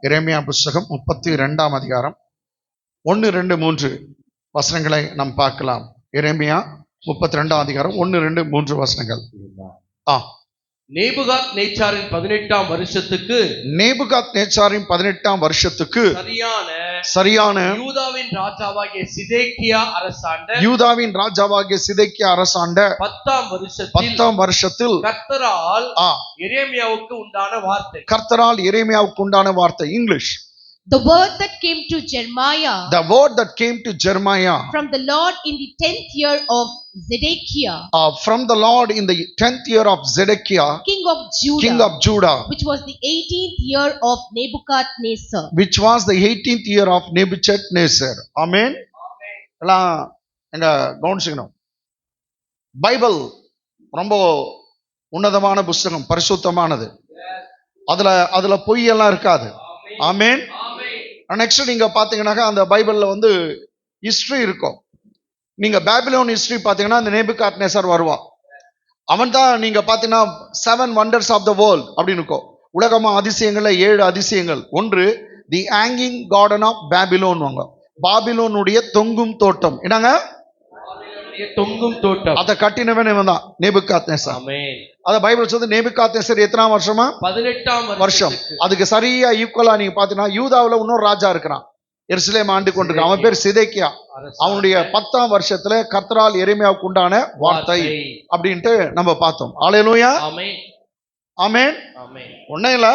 எரேமியா புஸ்தகம் 32ஆம் அதிகாரம் 1, 2, 3 வசனங்களை நாம் பார்க்கலாம். எரேமியா 32ஆம் அதிகாரம் 1, 2, 3 வசனங்கள். நேபுகாத்நேச்சாரின் 18ஆம் வருஷத்துக்கு சரியான யூதாவின் ராஜாவாகிய சிதேக்கியா அரசாண்ட 10ஆம் வருஷத்தில் கர்த்தரால் எரேமியாவுக்கு உண்டான வார்த்தை. English. The word that came to Jeremiah from the Lord in the 10th year of Zedekiah, king of Judah, which was the 18th year of Nebuchadnezzar. Amen. எல்லாம் எங்க கவனிச்சுக்கணும். பைபிள் ரொம்ப உன்னதமான புத்தகம், பரிசுத்தமானது. அதுல பொய் எல்லாம் இருக்காது. ஆமென். நெக்ஸ்ட் நீங்க பாத்தீங்கன்னாக்கா அந்த பைபிள்ல ஹிஸ்டரி இருக்கும். நீங்க பாபிலோன் ஹிஸ்டரி பாத்தீங்கன்னா அந்த நேபுகாத்நேசர் வருவான். அவன் தான் நீங்க பாத்தீங்கன்னா 7 wonders of the world அப்படின்னு இருக்கும். உலகமா அதிசயங்கள்ல 7 அதிசயங்கள். ஒன்று தி ஹேங்கிங் கார்டன் ஆஃப் பாபிலோன். பாபிலோனுடைய தொங்கும் தோட்டம். என்னங்க? தொங்கும் தோட்டம். அதை கட்டினவன் இவன் தான், நேபுகாத்நேசர். ஆமென். அத பைபிள் சொல்லுது நேபுகாத்நேசர் எத்தனாம் வருஷமா? 18ஆம் வருஷம். அதுக்கு சரியா ஈக்குவலா நீங்க பாத்தீங்கன்னா யூதாவுல இன்னொரு ராஜா இருக்கிறான், எருசலேம் ஆண்டு கொண்டிருக்கான். அவன் பேர் சிதேக்கியா. அவனுடைய 10ஆம் வருஷத்துல கர்த்தரால் எரேமியாவுக்கு உண்டான வார்த்தை அப்படின்ட்டு நம்ம பார்த்தோம். அல்லேலூயா. ஆமென். ஒன்னும் இல்ல,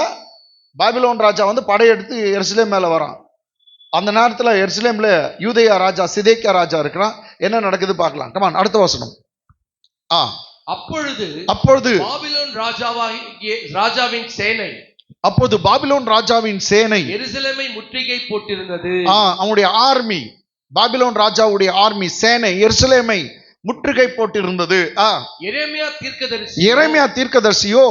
பாபிலோன் ராஜா படையெடுத்து எருசலேம் மேல வரான். அந்த நேரத்துல எருசலேம்ல யூதேயா ராஜா சிதேக்கியா ராஜா இருக்கிறான். என்ன நடக்குது பார்க்கலாம். கமான், அடுத்த வசனம். அப்பொழுது பாபிலோன் ராஜாவின் சேனை எருசலேமை முற்றுகை போட்டிருந்தது. அவனுடைய ஆர்மி, பாபிலோன் ராஜாவுடைய ஆர்மி சேனை எருசலேமை முற்றுகை போட்டிருந்தது. எரேமியா தீர்க்கதரிசியோ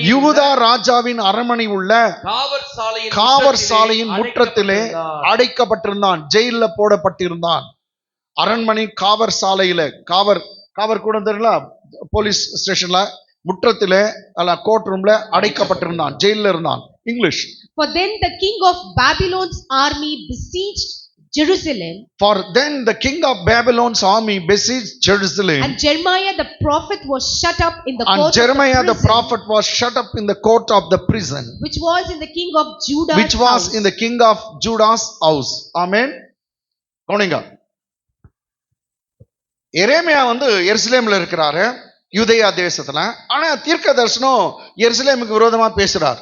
யூதா ராஜாவின் அரண்மனை உள்ள காவற் சாலையின் முற்றத்திலே அடைக்கப்பட்டிருந்தான், ஜெயில போடப்பட்டிருந்தான். அரண்மனை காவற் சாலையில, காவற் கூட தெரியல, போலீஸ் ஸ்டேஷன்ல முற்றத்திலே அல்ல கோர்ட் ரூம்ல அடைக்கப்பட்டிருந்தான், ஜெயில இருந்தான். English. For then the king of Babylon's army besieged Jerusalem. And Jeremiah the prophet was shut up in the court of the prison, which was in the king of Judah's house. Amen. கவனிங்க. எரேமியா எருசலேம்ல இருக்கிறாரு, யூதேயா தேசத்துல. ஆனா தீர்க்க தரிசனம் எருசலேமுக்கு விரோதமா பேசுறார்.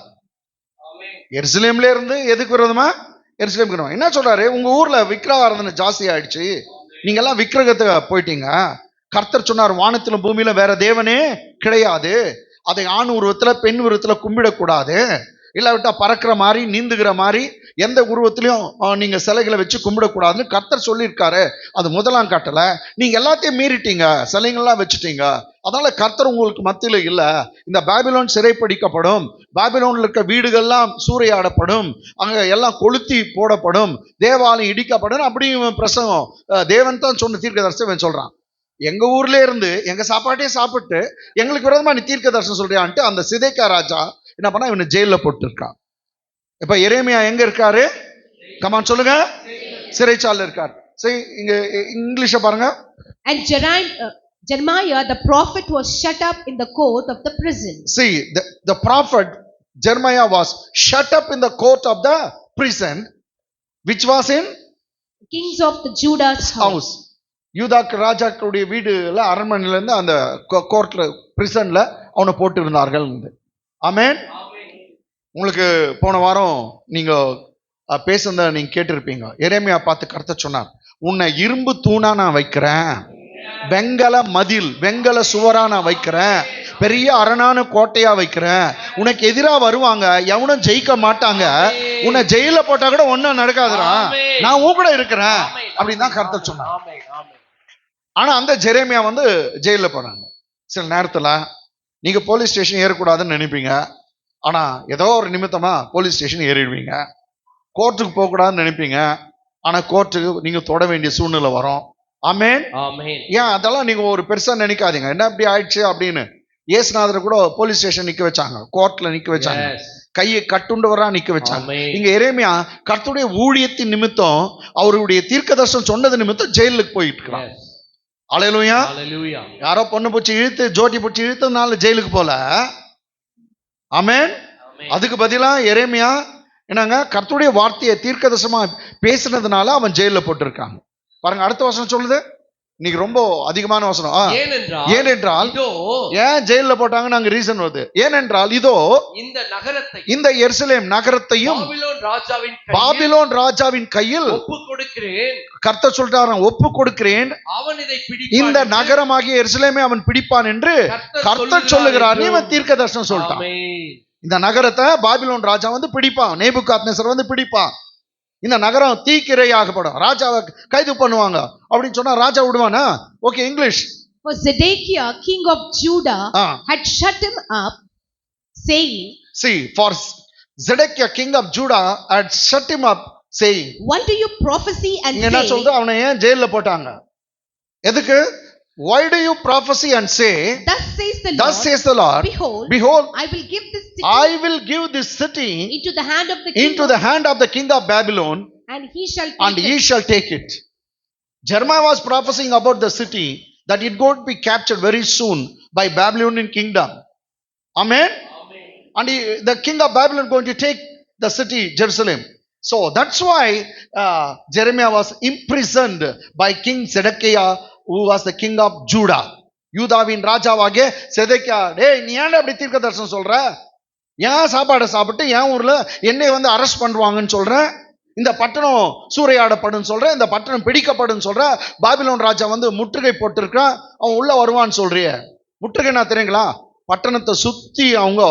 எருசலேம்ல இருந்து எதுக்கு விரோதமா? எருசலேமுக்கு. என்ன சொல்றாரு? உங்க ஊர்ல விக்கிரகாராதனை ஜாஸ்தி ஆயிடுச்சு, நீங்க எல்லாம் விக்கிரகத்தை போயிட்டீங்க. கர்த்தர் சொன்னார், வானத்திலும் பூமியில வேற தேவனே கிடையாது, அதை ஆண் உருவத்துல பெண் உருவத்துல கும்பிடக்கூடாது, இல்லாவிட்டா பறக்கிற மாதிரி நீந்துகிற மாதிரி எந்த உருவத்திலையும் நீங்க சிலைகளை வச்சு கும்பிடக்கூடாதுன்னு கர்த்தர் சொல்லியிருக்காரு. அது முதலாம் கட்டளை. நீங்க எல்லாத்தையும் மீறிட்டீங்க, சிலைகள்லாம் வச்சுட்டீங்க. அதனால கர்த்தர் உங்களுக்கு மத்தியில இல்ல. இந்த பாபிலோன் சிறைப்பிடிக்கப்படும், பாபிலோன்ல இருக்க வீடுகள்லாம் சூறையாடப்படும், அங்க எல்லாம் கொளுத்தி போடப்படும், தேவாலயம் இடிக்கப்படும். அப்படியும் பிரசங்கம் தேவன் தான் சொன்ன தீர்க்க தரிசனம் சொல்றான். எங்க ஊர்ல இருந்து எங்க சாப்பாட்டையும் சாப்பிட்டு எங்களுக்கு விரோதமா நீ தீர்க்க தரிசனம் சொல்றியான்ட்டு அந்த சிதேக்கியா ராஜா என்ன பண்ணா, இவனை ஜெயில போட்டு இருக்கான். இப்ப எரேமியா எங்க இருக்காரு? கமான் சொல்லுங்க. சிறைச்சாலையில இருக்காரு. சரி, இங்க இங்கிலீஷ பாருங்க. And Jeremiah the prophet was shut up in the court of the prison. See, the prophet Jeremiah was shut up in the court of the prison, which was in kings of the Judah's house. யூதா ராஜாக்களுடைய வீடுல, அரண்மனையில இருந்து அந்த கோர்ட்ல, பிரிசன்ல அவனை போட்டு இருந்தார்கள். ஆமென். உங்களுக்கு போன வாரம் நீங்க பேசுனத நீங்க கேட்டிருப்பீங்க. எரேமியா பார்த்து கர்த்தர் சொன்னார், உன்னை இரும்பு தூணா நான் வைக்கிறேன், வெங்கல மதில், வெங்கல சுவரா நான் வைக்கிறேன், பெரிய அரணான கோட்டையா வைக்கிறேன். உனக்கு எதிரா வருவாங்க, எவனும் ஜெயிக்க மாட்டாங்க. உன்னை ஜெயில போட்டா கூட ஒன்னும் நடக்காதுடா, நான் உன் கூட இருக்கிறேன் அப்படின்னு தான் கர்த்தர் சொன்னார். ஆனா அந்த ஜெரேமியா ஜெயில போனாங்க. சில நேரத்துல நீங்க போலீஸ் ஸ்டேஷன் ஏறக்கூடாதுன்னு நினைப்பீங்க, ஆனா ஏதோ ஒரு நிமித்தமா போலீஸ் ஸ்டேஷன் ஏறிடுவீங்க. கோர்ட்டுக்கு போக கூடாதுன்னு நினைப்பீங்க, ஆனா கோர்ட்டுக்கு நீங்க தொட வேண்டிய சூழ்நிலை வரும். ஆமென். ஏன் அதெல்லாம் நீங்க ஒரு பெருசா நினைக்காதீங்க, என்ன இப்படி ஆயிடுச்சு அப்படின்னு. இயேசுநாதரை கூட போலீஸ் ஸ்டேஷன் நிக்க வச்சாங்க, கோர்ட்ல நிக்க வச்சாங்க, Yes. கையை கட்டுண்டவரா நிக்க வச்சாங்க. Amen. இங்க எரேமியா கர்த்தருடைய ஊழியத்தின் நிமித்தம், அவருடைய தீர்க்கதரிசனம் சொன்னது நிமித்தம் ஜெயிலுக்கு போயிட்டு இருக்கிறான். Yes. அல்லேலூயா. Hallelujah. யாரோ பொண்ணு பூச்சி இழுத்து ஜோட்டி பூச்சி இழுத்ததுனால ஜெயிலுக்கு போல. ஆமென். Amen. அதுக்கு பதிலா எரேமியா என்னங்க கர்த்தருடைய வார்த்தையை தீர்க்கதரிசனமா பேசினதுனால அவன் ஜெயில போட்டிருக்காங்க. பாருங்க அடுத்த வசனம் சொல்லுது, இன்னைக்கு ரொம்ப அதிகமான வசனம். ஏனென்றால் இதோ ஏன் ஜெயில போட்டாங்க நாங்க ரீசன் வருது. ஏனென்றால் இதோ இந்த நகரத்தை, இந்த எருசலேம் நகரத்தையும் பாபிலோன் ராஜாவின் கையில் ஒப்பு கொடுக்கிறேன். கர்த்தர் சொல்றாராம், ஒப்பு கொடுக்கிறேன், அவன் இதை பிடிப்பான். இந்த நகரமாகிய எருசலேமை அவன் பிடிப்பான் என்று கர்த்தர் சொல்லுகிறார். இவன் தீர்க்க தரிசனம் சொல்லிட்டான். ஆமென். இந்த நகரத்தை பாபிலோன் ராஜா வந்து பிடிப்பான், நேபுகாத்நேசர் வந்து பிடிப்பான். இந்த நகரம் தீக்கிரையாகப்படும், ராஜாவை கைது பண்ணுவாங்க அப்படின்னு சொன்னா ராஜா விடுவானா? Okay, English. For Zedekiah, king of Judah, had shut him up, saying, See, for Zedekiah, king of Judah, had shut him up, saying. What do you prophesy and என்ன say? சொல்றது? அவனை ஏன் ஜெயில்ல போட்டாங்க? எதுக்கு? Why do you prophesy and say? Thus says the Lord. Thus says the Lord. Behold, I will give this city. I will give this city into the hand of the king. Into the hand of the king of Babylon, and he shall take and it. he shall take it. Jeremiah was prophesying about the city that it going to be captured very soon by Babylonian kingdom. Amen. And the king of Babylon going to take the city Jerusalem. So that's why Jeremiah was imprisoned by King Zedekiah, who was the king of Judah. யூதாவின் ராஜாவாகிய Zedekiah, டேய் நீ ஏன்டா அப்படி தீர்க்க தரிசனம் சொல்ற? ஏன் சாப்பாடை சாப்பிட்டு என் ஊர்ல என்னை வந்து அரெஸ்ட் பண்ணுவாங்கன்னு சொல்ற? இந்த பட்டணம் சூறையாடப்படும் சொல்ற, இந்த பட்டணம் பிடிக்கப்படும் சொல்ற, பாபிலோன் ராஜா வந்து முற்றுகை போட்டிருக்கான், அவன் உள்ள வருவான்னு சொல்றிய. முற்றுகைனா தெரியுங்களா? பட்டணத்தை சுத்தி அவங்க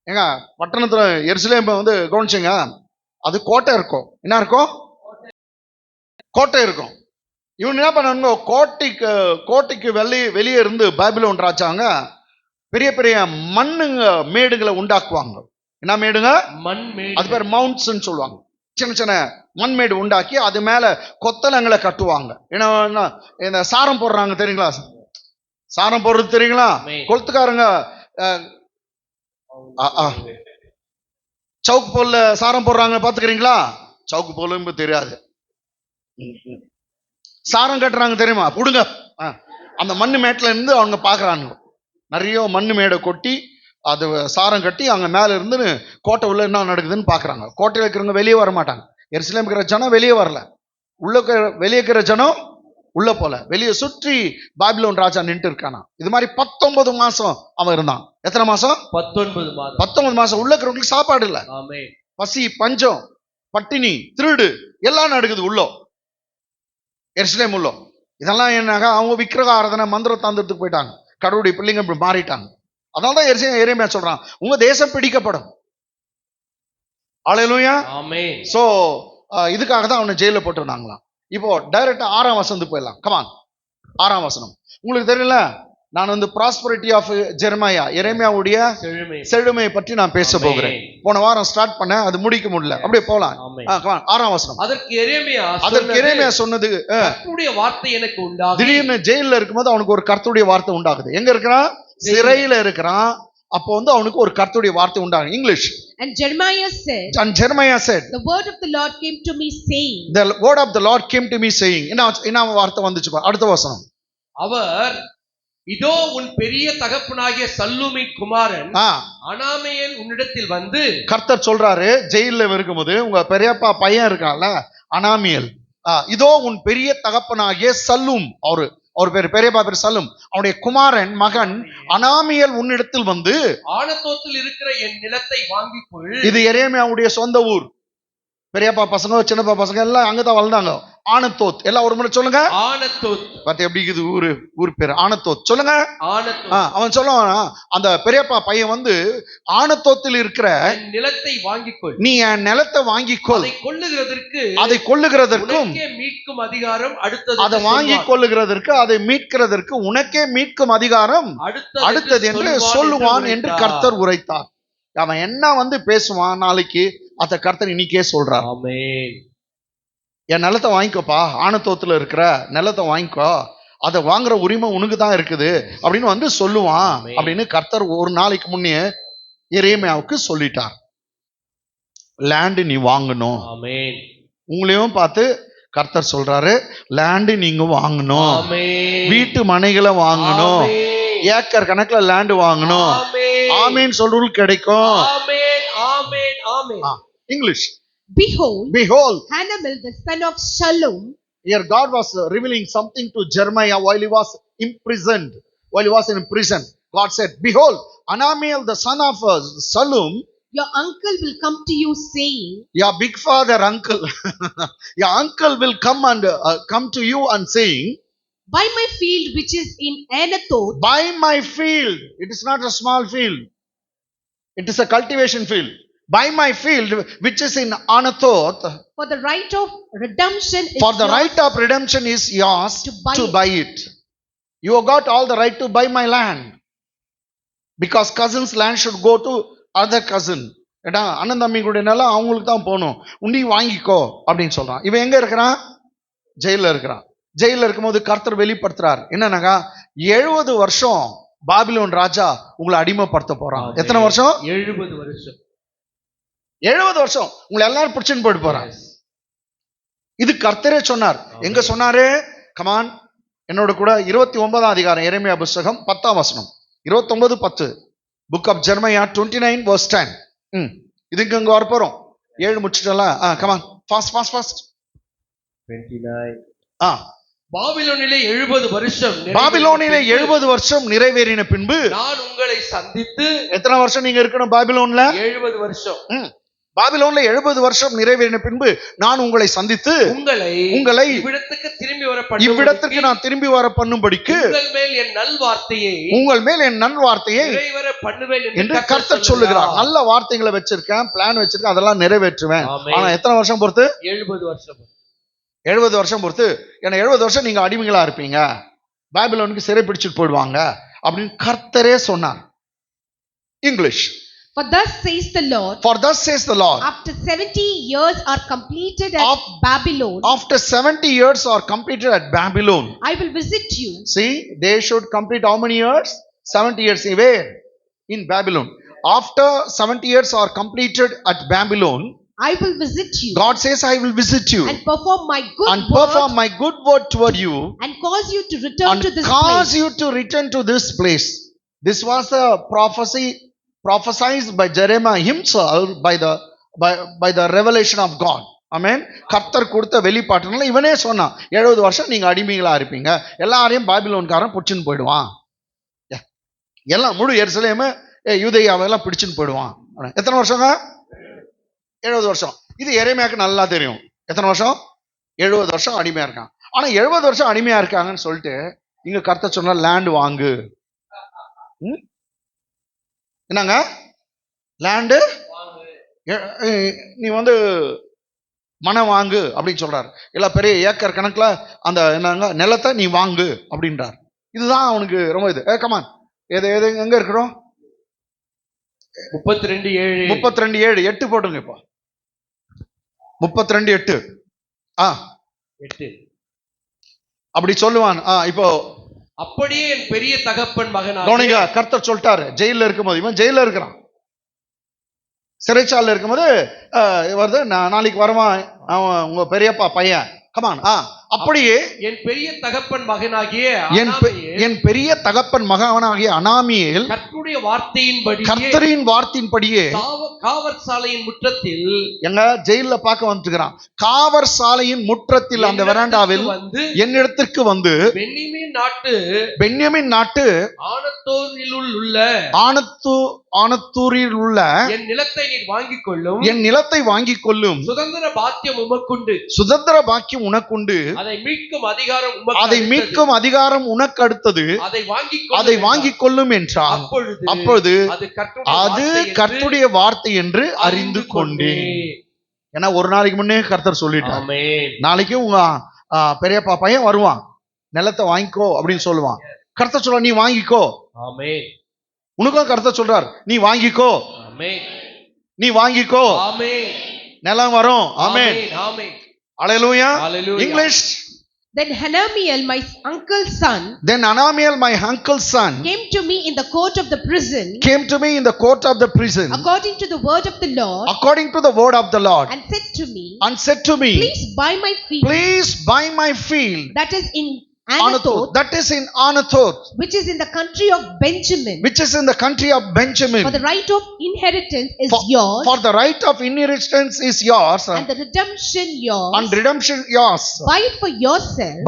ஏங்க பட்டணத்துல எருசலேம் வந்து கவனிச்சுங்க, அது கோட்டை இருக்கும். என்ன இருக்கும்? கோட்டை இருக்கும். இவன் என்ன பண்ணாங்க, கோட்டைக்கு வெளியே இருந்து பாபிலோன் ராஜாங்க பெரிய பெரிய மண்ணுங்க மேடுகளை உண்டாக்குவாங்க. என்ன மேடுங்க? மண் மேடு. அது பேர் மவுண்ட்ஸ் சொல்லுவாங்க. சின்ன சின்ன மண்மேடு உண்டாக்கி அது மேல கொத்தலங்களை கட்டுவாங்க. ஏன்னா இந்த சாரம் போடுறாங்க தெரியுங்களா? சாரம் போடுறது தெரியுங்களா? கொளுத்துக்காரங்க சவுக்கு போல்ல சாரம் போடுறாங்க பாத்துக்கிறீங்களா? சவுக்கு போலும் தெரியாது, சாரம் கட்டுறாங்க தெரியுமா? புடுங்க. அந்த மண்ணு மேட்ல இருந்து அவங்க பாக்குறாங்க, நிறைய மண்ணு மேடை கொட்டி அது சாரம் கட்டி அங்க மேல இருந்து கோட்டை உள்ள என்ன நடக்குதுன்னு பாக்குறாங்க. கோட்டையில இருக்கிறவங்க வெளியே வர மாட்டாங்க. எருசலேம் இருக்கிற ஜனம் வெளியே வரல, வெளியே இருக்கிற ஜனம் உள்ள போல, வெளியே சுற்றி பாபிலோன் ராஜா நின்று இருக்கானா. இது மாதிரி 19 மாசம் அவன் இருந்தான். எத்தனை மாசம்? 19 மாதம். 19 மாசம் உள்ள இருக்கிறவங்களுக்கு சாப்பாடு இல்ல, பசி, பஞ்சம், பட்டினி, திருடு எல்லாம் நடக்குது உள்ளோ, எருசலேம் உள்ளோ. இதெல்லாம் என்னங்க, அவங்க விக்கிரக ஆராதனை மந்திர தாந்திரத்துக்கு போயிட்டாங்க, கடவுளுடைய பிள்ளைங்க இப்படி மாறிட்டாங்க. அதனாலதான் எரேமியா சொல்றான், உங்க தேசம் பிடிக்கப்படும். அல்லேலூயா. ஆமென். சோ இதுக்காக தான் அவனை ஜெயில போட்டிருந்தாங்களாம். இப்போ டைரக்டா 6ஆம் வசனத்துக்கு போயிடலாம். கமான், 6ஆம் வசனம். உங்களுக்கு தெரியல, நான் வந்து ப்ராஸ்பரிட்டி ஆஃப் ஜெரமியா, எரேமியாவுடைய செழுமையை பற்றி நான் பேச போகிறேன். போன வாரம் ஸ்டார்ட் பண்ண, அது முடிக்க முடியல. அப்படியே போலாம். 6ஆம் வசனம். அதற்கு எரேமியா சொன்னது, கர்த்தருடைய வார்த்தை எனக்கு உண்டாகுது. திடீர்னு ஜெயில இருக்கும்போது அவனுக்கு ஒரு கர்த்தருடைய வார்த்தை உண்டாகுது. எங்க இருக்கிறான்? சிறையில இருக்கிறான். அப்போ வந்து அவனுக்கு ஒரு கர்த்தருடைய வார்த்தை உண்டாகுது. English. And Jeremiah said, the word of the Lord came to me saying. The word of the Lord came to me saying. என்ன வார்த்தை வந்துச்சு பாரு. அடுத்த வசனம். அவர், இதோ உன் பெரிய தகப்பனாகிய சல்லூமின் குமாரன் அனாமேல் உன்னிடத்தில் வந்து. கர்த்தர் சொல்றாரு, ஜெயில இருக்கும்போது உங்க பெரியப்பா பையன் இருக்கான்ல அனாமியல், இதோ உன் பெரிய தகப்பனாகிய சல்லூம், அவர் பேர் பெரியப்பா பேர் சல்லும், அவனுடைய குமாரன் மகன் அனாமியல் உன்னிடத்தில் வந்து, ஆனத்தோத்தில் இருக்கிற என் நிலத்தை வாங்கிக்கொள். இது எரேமியாவுடைய சொந்த ஊர். பெரியப்பா பசங்க சின்னப்பா பசங்க எல்லாம் அங்கதான் வளர்ந்தாங்க. ஆனத்தோத், எல்லாம் ஒரு முறை சொல்லுங்க. ஆனத்தோத். பார்த்து எப்படி இருக்குது ஊர் பேர்? ஆனத்தோத். சொல்லுங்க. ஆனத்தோத். அவன் சொல்லுவான், அந்த பெரியப்பா பையன் வந்து, ஆனத்தோத்தில் இருக்கிற நிலத்தை வாங்கிக்கொள், நீ என் நிலத்தை வாங்கிக்கொள், அதை கொள்ளுகிறதற்கும் மீட்கும் அதிகாரம் அடுத்தது, அதை வாங்கி கொள்ளுகிறதற்கு அதை மீட்கிறதற்கு உனக்கே மீட்கும் அதிகாரம் அடுத்தது என்று சொல்லுவான் என்று கர்த்தர் உரைத்தார். அவன் என்ன வந்து பேசுவான் நாளைக்கு, அத கர்த்தர் இன்னைக்கே சொல்றார். ஆமென். என் நிலத்தை வாங்கிக்கோப்பா, ஆனத்தோத்துல இருக்கிற நிலத்தை வாங்கிக்கோ, அதை வாங்குற உரிமை உனக்கு தான் இருக்குது அப்படின்னு வந்து சொல்லுவான் ஆமென். அப்படின்னு கர்த்தர் ஒரு நாளைக்கு முன்னே எரேமியாவுக்கு சொல்லிட்டார். லேண்ட் நீ வாங்கணும். ஆமென். உங்களையும் பார்த்து கர்த்தர் சொல்றாரு, லேண்ட் நீங்க வாங்கணும், ஆமென். வீட்டு மனைகளை வாங்கணும், ஆமென். ஏக்கர் கணக்குல லேண்ட் வாங்கணும். ஆமென். ஆமீன் சொல்றவங்களுக்கு கிடைக்கும். ஆமென். ஆமென். ஆமென். English. Behold, Behold, Hanamel the son of Shalom, here God was revealing something to Jeremiah while he was imprisoned. While he was in prison, God said, behold, Hanamiel the son of Salum, your uncle will come to you saying, your big father uncle, your uncle will come and come to you and saying, buy my field which is in Anathoth, buy my field. It is not a small field. It is a cultivation field. Buy my field which is in Anathoth. for the right of redemption is For the yours. right of redemption is yours To buy it. You have got all the right to buy my land. Because cousin's land should go to other cousin. ஏடா அண்ணன் தம்பிங்களுடைய நிலம் அவங்களுக்கு தான் போகணும், உண்டி வாங்கிக்கோ அப்படின்னு சொல்றான். இவன் எங்க இருக்கிறான்? ஜெயில இருக்கிறான். ஜெயில இருக்கும்போது கர்த்தர் வெளிப்படுத்துறார் என்னன்னாக்கா, 70 வருஷம் பாபிலோன் ராஜா உங்களை அடிமைப்படுத்த போறான். எத்தனை வருஷம்? 70 வருஷம். 70 வருஷம் உங்களை எல்லாரும் பிடிச்சுன்னு போயிட்டு போறான். Yes. இது கர்த்தரே சொன்னார். எங்க சொன்னாரு? கமான் என்னோட கூட 29ஆம் அதிகாரம் எரேமியா புத்தகம் 10ஆம் வசனம், 29:10. Book of Jeremiah 29 verse 10. இதுக்கு இங்க வர போறோம். 7 முடிச்சிட்டலாம். Come on fast fast fast. 29. பாபிலோனிலே 70 வருஷம் பாபிலோனிலே 70 வருஷம் நிறைவேறின பின்பு நான் உங்களை சந்தித்து. எத்தனை வருஷம் நீங்க இருக்கணும் பாபிலோன்ல? 70 வருஷம். பாபிலோன்ல 70 வருஷம் நிறைவேறின பின்பு நான் உங்களை சந்தித்து உங்களை இவ்விடத்துக்கு இவ்விடத்திற்கு நான் திரும்பி வர பண்ணும்படிக்கு உங்கள் மேல் என் நல்வார்த்தையை நிறைவேற பண்ணுவேன் என்று கர்த்தர் சொல்லுகிறார். நல்ல வார்த்தைகளை வச்சிருக்கேன், பிளான் வச்சிருக்கேன், அதெல்லாம் நிறைவேற்றுவேன். ஆமென். ஆனா எத்தனை வருஷம் பொறுத்து? 70 வருஷம். 70 வருஷம் பொறுத்து. ஏன்னா 70 வருஷம் நீங்க அடிமைகளா இருப்பீங்க, பாபிலோனுக்கு சிறை பிடிச்சிட்டு போயிடுவாங்க அப்படின்னு கர்த்தரே சொன்னார். English. For thus says the Lord, For thus says the Lord, after 70 years are completed at Babylon, after 70 years are completed at Babylon, I will visit you. see, they should complete how many years? 70 years. Where? In Babylon. After 70 years are completed at Babylon, I will visit you. God says, I will visit you And perform my good and word perform my good word toward you and cause you to return and to this cause place. you to return to this place. This was a prophecy prophesied by Jeremiah himself by the revelation of God. Amen. கர்த்தர் கொடுத்த வெளிப்பாட்டுனால இவனே சொன்னான், 70 வருஷம் நீங்க அடிமைகளா இருப்பீங்க, எல்லாரையும் பாபிலோன்காரன் பிடிச்சுன்னு போயிடுவான், எல்லாம் முழு எருசலேமு யூதேயாவெல்லாம் பிடிச்சுன்னு போயிடுவான். எத்தனை வருஷங்க? 70 வருஷம். இது எரேமியாவுக்கு நல்லா தெரியும். எத்தனை வருஷம்? 70 வருஷம் அடிமையா இருக்கான். ஆனா 70 வருஷம் அடிமையா இருக்காங்கன்னு சொல்லிட்டு இங்க கர்த்தர் சொன்னா லேண்ட் வாங்கு. என்னங்க? லேண்டு நீ வந்து மனம் வாங்கு அப்படின்னு சொல்றாரு. எல்லா பெரிய ஏக்கர் கணக்குல அந்த என்னங்க நிலத்தை நீ வாங்கு அப்படின்றார். இதுதான் அவனுக்கு ரொம்ப இது. கமான் எது எது எங்க இருக்கிறோம்? 32:7. 32:7. 8 போட்டுங்க. இப்போ 32:8. 8. அப்படி சொல்லுவான். இப்போ அப்படியே என் பெரிய தகப்பன் மகனாகிய கவனிங்க, கர்த்தர் சொல்லிட்டாரு. ஜெயில இருக்கும்போது இவன் ஜெயில இருக்கிறான், சிறைச்சாலையில் இருக்கும்போது வருது, நாளைக்கு வருவான் அவன் உங்க பெரியப்பா பையன். கமான். அப்படியே என் பெரிய தகப்பன் மகனாகிய என் பெரிய தகப்பன் மகனாகிய அனாமியேல் கர்த்தருடைய வார்த்தையின்படியே கர்த்தரின் வார்த்தையின்படியே காவற் சாலையின் முற்றத்தில் எங்க ஜெயில பார்க்க வந்துக்கிறான். காவற் சாலையின் முற்றத்தில் அந்த வெராண்டாவில் என்னிடத்திற்கு வந்து பென்யமீன் நாட்டு ஆனத்தூரில் உள்ள என் நிலத்தை நீர் வாங்கிக் கொள்ளும், என் நிலத்தை வாங்கிக் கொள்ளும், சுதந்திர பாக்கியம் உமக்குண்டு, சுதந்திர பாக்கியம் உனக்குண்டு, அதை மீட்கும் அதிகாரம் உனக்கு அடுத்தது, அதை வாங்கிக் கொள்ளும் என்றார். அப்பொழுது அது கர்த்தருடைய வார்த்தை என்று அறிந்து கொண்டேன். ஏன்னா ஒரு நாளைக்கு முன்னே கர்த்தர் சொல்லிட்டார், நாளைக்கு உங்க பெரியப்பா பையன் வருவான், நிலத்தை வாங்கிக்கோ அப்படின்னு சொல்லுவான். கர்த்தர் சொல்ற நீ வாங்கிக்கோ. உனக்கும் கர்த்தர் சொல்றார் நீ வாங்கிக்கோ, நீ வாங்கிக்கோ, நிலம் வரும். ஆமென். அல்லேலூயா. English. Then Hanamiel, my uncle's son, Then Anamiel, my uncle's son, came to me in the court of the prison, came to me in the court of the prison, according to the word of the Lord, according to the word of the Lord, and said to me, and said to me, Please buy my field, Please buy my field, that is in Anathoth, Anathoth, that is in Anathoth, which is in the country of Benjamin. which is in the country of Benjamin. For the right of inheritance is For, yours, for the right of inheritance is yours, and the redemption yours. and redemption yours. Buy it for yourself.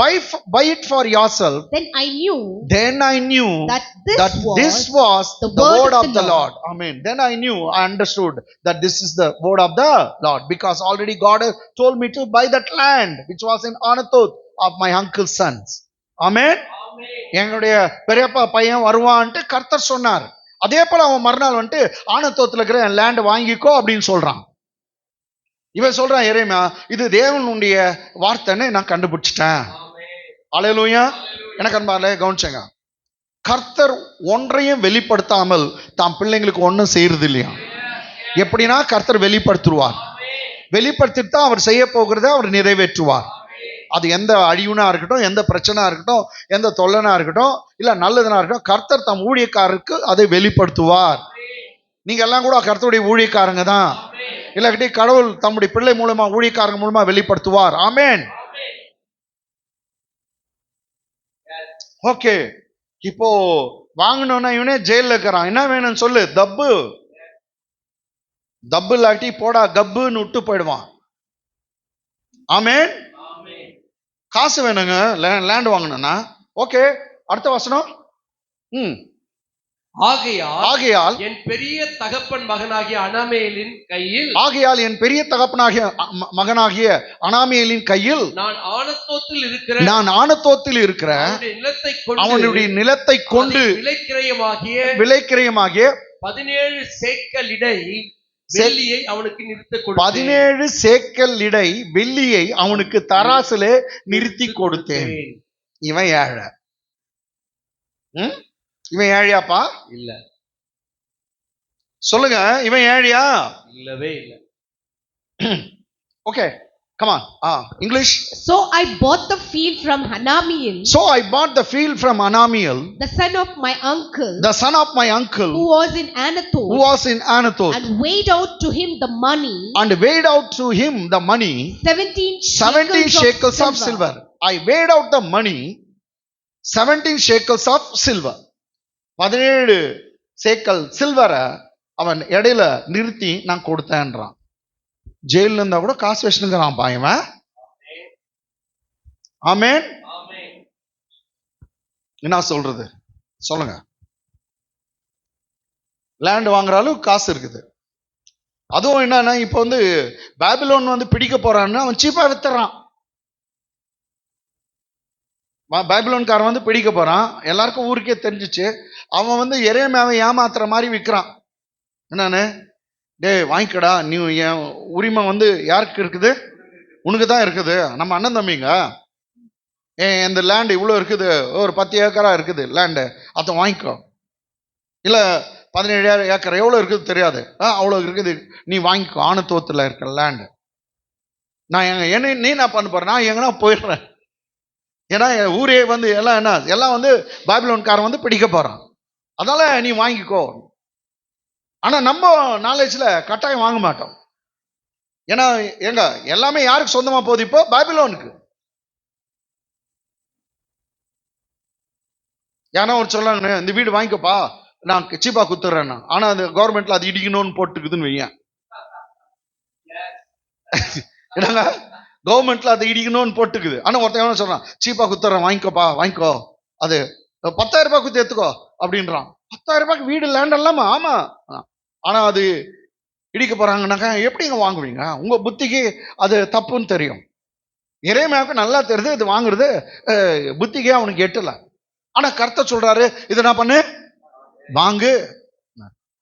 Buy it for yourself. Then I knew Then I knew that this that was this was the the word word of of the the Lord. Amen. Then I knew, I understood that this is the word of the Lord, because already God has told me to buy that land which was in Anathoth of my uncle's sons. Amen. எங்களுடைய பெரியப்பா பையன் வருவான்ட்டு கர்த்தர் சொன்னார். அதே போல அவன் மறுநாள் வந்துட்டு ஆனத்தோத்துல இருக்கிற லேண்ட் வாங்கிக்கோ அப்படின்னு சொல்றான். இவன் சொல்றான், எரேமியா, இது தேவனுடைய வார்த்தைன்னு நான் கண்டுபிடிச்சிட்டேன். அல்லேலூயா. எனக்கு அன்பாலே கவனிச்சங்க, கர்த்தர் ஒன்றையும் வெளிப்படுத்தாமல் தாம் பிள்ளைங்களுக்கு ஒன்றும் செய்யறது இல்லையா? எப்படின்னா கர்த்தர் வெளிப்படுத்துவார். வெளிப்படுத்திட்டு தான் அவர் செய்ய போகிறத அவர் நிறைவேற்றுவார். அது எந்த அழிவுனா இருக்கட்டும், எந்த பிரச்சனையா இருக்கட்டும், எந்த தொல்லனா இருக்கட்டும், இல்ல நல்லதுனா இருக்கட்டும், கர்த்தர் தம் ஊழியக்காரருக்கு அதை வெளிப்படுத்துவார். நீங்க எல்லாம் கூட கர்த்தருடைய ஊழியக்காரங்க தான். இல்லாட்டி கடவுள் தம்முடைய பிள்ளை மூலமா ஊழியக்காரங்க மூலமா வெளிப்படுத்துவார். ஆமென். ஓகே, இப்போ வாங்கணும்னா இவனே ஜெயில இருக்கிறான். என்ன வேணும்னு சொல்லு. தப்பு இல்லாட்டி போடா கப்புன்னு விட்டு போயிடுவான். ஆமென். காசு வேணுங்க லேண்ட் வாங்கணும்னா. ஓகே, அடுத்த வசனம். ஆகையால் என் பெரிய தகப்பன் மகனாகிய அனாமேலின் கையில் அனாமேலின் கையில் நான் ஆனத்தோத்தில் இருக்கிற அவனுடைய நிலத்தை கொண்டு விலைக்கிரயமாகிய 17 சேக்கல் இடை வெள்ளியை அவனுக்கு நிறுத்த கொடுத்தேன். 17 சேக்கல் இடை வெள்ளியை அவனுக்கு தராசிலே நிறுத்தி கொடுத்தேன். இவன் ஏழை. இவன் ஏழையாப்பா? இல்ல. சொல்லுங்க, இவன் ஏழையா? இல்லவே இல்ல. Okay, come on. English. So I bought the field from Hanamiel, the son of my uncle, who was in Anathoth, and weighed out to him the money, 17 shekels of silver. I weighed out the money 17 shekels of silver. 17 சேக்கல் சில்வரை அவன் இடையில நிறுத்தி நான் கொடுத்தேன்றான். ஜெயில இருந்தா கூட காசு வச்சுங்கிறான் பாயவன். ஆமென். என்ன சொல்றது சொல்லுங்க. லேண்ட் வாங்குற அளவுக்கு காசு இருக்குது. அதுவும் என்னன்னா, இப்ப வந்து பாபிலோன் பிடிக்க போறான்னு அவன் சீப்பா வித்துறான். பாபிலோன்காரன் பிடிக்க போறான். எல்லாருக்கும் ஊருக்கே தெரிஞ்சிச்சு. அவன் எரேமியாவை ஏமாத்துற மாதிரி விற்கிறான். என்னன்னு, வாங்கிக்கடா, நீ என் உரிமை யாருக்கு இருக்குது? உனக்கு தான் இருக்குது. நம்ம அண்ணன் தம்பிங்க. இந்த லேண்ட் இவ்வளோ இருக்குது, ஒரு 10 ஏக்கரா இருக்குது லேண்டு, அதை வாங்கிக்கோ. இல்லை 17 ஏக்கர் எவ்வளோ இருக்குது தெரியாது, அவ்வளோ இருக்குது, நீ வாங்கிக்கோ. ஆனத்தோத்தில் இருக்கிற லேண்டு. நான் நீ என்ன பண்ண போறேன்? நான் எங்கன்னா போயிடுறேன். ஏன்னா ஊரே எல்லாம் பாபிலோன்காரன் பிடிக்க போறான். அதனால நீ வாங்கிக்கோ. ஆனா நம்ம நாலேஜ்ல கட்டாயம் வாங்க மாட்டோம். ஏன்னா எல்லாமே யாருக்கு சொந்தமா போகுது? இப்போ பாபிலோனுக்கு. ஏன்னா ஒரு சொல்லாங்க, இந்த வீடு வாங்கிக்கப்பா, நான் சீப்பா குத்துறேன். ஆனா அந்த கவர்மெண்ட்ல அது இடிக்கணும்னு போட்டுக்குதுன்னு வையன். என்னங்க, கவர்மெண்ட்ல அது இடிக்கணும்னு போட்டுக்குது. ஆனா ஒருத்தன் சொல்றான், சீப்பா குத்துறேன், வாங்கிக்கோப்பா, வாங்கிக்கோ, அது 10,000 ரூபாய் குத்து எடுத்துக்கோ அப்படின்றான். 10,000 ரூபாய்க்கு வீடு லேண்ட் இல்லாம. ஆமா, ஆனா அது இடிக்க போறாங்கன்னாக்கா எப்படிங்க வாங்குவீங்க? உங்க புத்திக்கு அது தப்புன்னு தெரியும். எரேமியாவுக்கு நல்லா தெரியுது இது வாங்குறது புத்திக்கே அவனுக்கு எட்டல. ஆனா கர்த்தர் சொல்றாரு, இதை நான் பண்ணு, வாங்கு.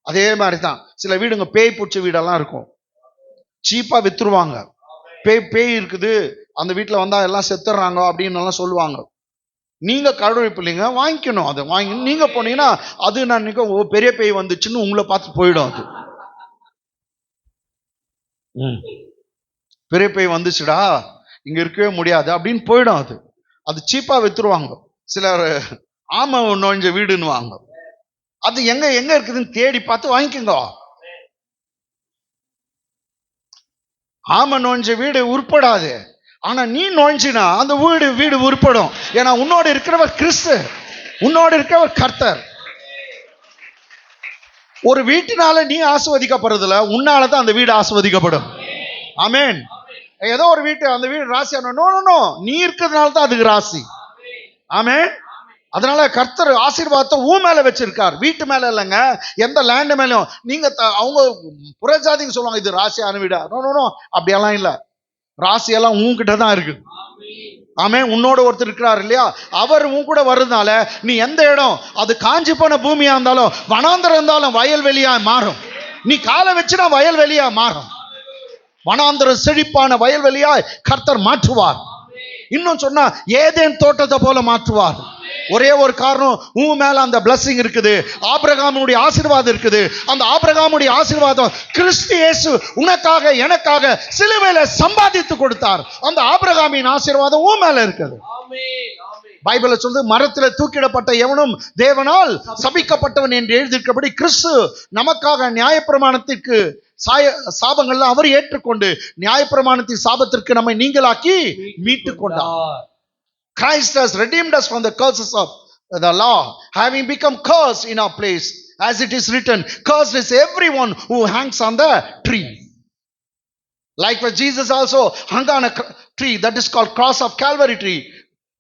அதே மாதிரிதான் சில வீடுங்க பேய் பூச்சி வீடெல்லாம் இருக்கும், சீப்பா வித்துருவாங்க. பேய் இருக்குது அந்த வீட்டுல வந்தா எல்லாம் செத்துறாங்க அப்படின்னு எல்லாம் சொல்லுவாங்க. நீங்க கடவுள் பிள்ளைங்க வாங்கிக்கணும். அதை வாங்கி நீங்க போனீங்கன்னா அது நான் பெரிய பேய் வந்துச்சுன்னு உங்களை பார்த்து போயிடும். அது பெரிய பேய் வந்துச்சுடா, இங்க இருக்கவே முடியாது அப்படின்னு போயிடும். அது அது சீப்பா வித்துருவாங்க. சிலர் ஆமை நுழைஞ்ச வீடுன்னு வாங்க. அது எங்க எங்க இருக்குதுன்னு தேடி பார்த்து வாங்கிக்கோங்க. ஆமை நுழைஞ்ச வீடு உருப்படாது. ஆனா நீ நுழைஞ்சினா அந்த வீடு உருப்படும். ஏன்னா உன்னோடு இருக்கிறவர் கிறிஸ்து, உன்னோடு இருக்கிறவர் கர்த்தர். ஒரு வீட்டினால நீ ஆசீர்வதிக்கப்படுறதுல உன்னாலதான் அந்த வீடு ஆசீர்வதிக்கப்படும். ஆமென். ஏதோ ஒரு வீட்டு அந்த வீடு ராசியான நோ, நீ இருக்கிறதுனால தான் அதுக்கு ராசி. ஆமென். அதனால கர்த்தர் ஆசீர்வாதத்தை ஊ மேல வச்சிருக்கார், வீட்டு மேல இல்லைங்க. எந்த லேண்ட் மேலும் நீங்க அவங்க புறஜாதிங்க சொல்லுவாங்க இது ராசியான வீடா. நோ, அப்படியெல்லாம் இல்ல. ராசியெல்லாம் உன்கிட்ட தான் இருக்கு. ஆமென். உன்னோட ஒருத்தர் இருக்கிறார் இல்லையா, அவர் உன் கூட வர்றதுனால நீ எந்த இடம் அது காஞ்சி போன பூமியா இருந்தாலும் வனாந்தரம் இருந்தாலும் வயல்வெளியா மாறும். நீ காலை வச்சுனா வயல்வெளியா மாறும். வனாந்தரம் செழிப்பான வயல்வெளியாய் கர்த்தர் மாற்றுவார். இன்னும் சொன்னா ஏதேன் தோட்டத்தை போல மாற்றுவார். ஒரே ஒரு காரணம், உன் மேல அந்த blessing இருக்குது, ஆபிரகாமுடைய ஆசீர்வாதம் இருக்குது. அந்த ஆபிரகாமுடைய ஆசீர்வாதம் கிறிஸ்து இயேசு உனக்காக எனக்காக சிலுவையில சம்பாதித்து கொடுத்தார். அந்த ஆபிரகாமின் ஆசீர்வாதம் உன் மேல இருக்குது. பைபிள்ல சொல்லுது, மரத்துல தூக்கிடப்பட்ட எவனும் தேவனால் சபிக்கப்பட்டவன் என்று எழுதியிருக்கிறபடி கிறிஸ்து நமக்காக நியாயப்பிரமாணத்திற்கு சாபங்கள்ல அவர் ஏற்றுக்கொண்டு நியாயப்பிரமாணத்தின் சாபத்திற்கு நம்மை நீங்களாக்கி மீட்டு கொண்டார். Christ has redeemed us from the curses of the law, having become cursed in our place, as it is written, cursed is everyone who hangs on the tree. Likewise Jesus also hung on a tree, that is called cross of Calvary tree,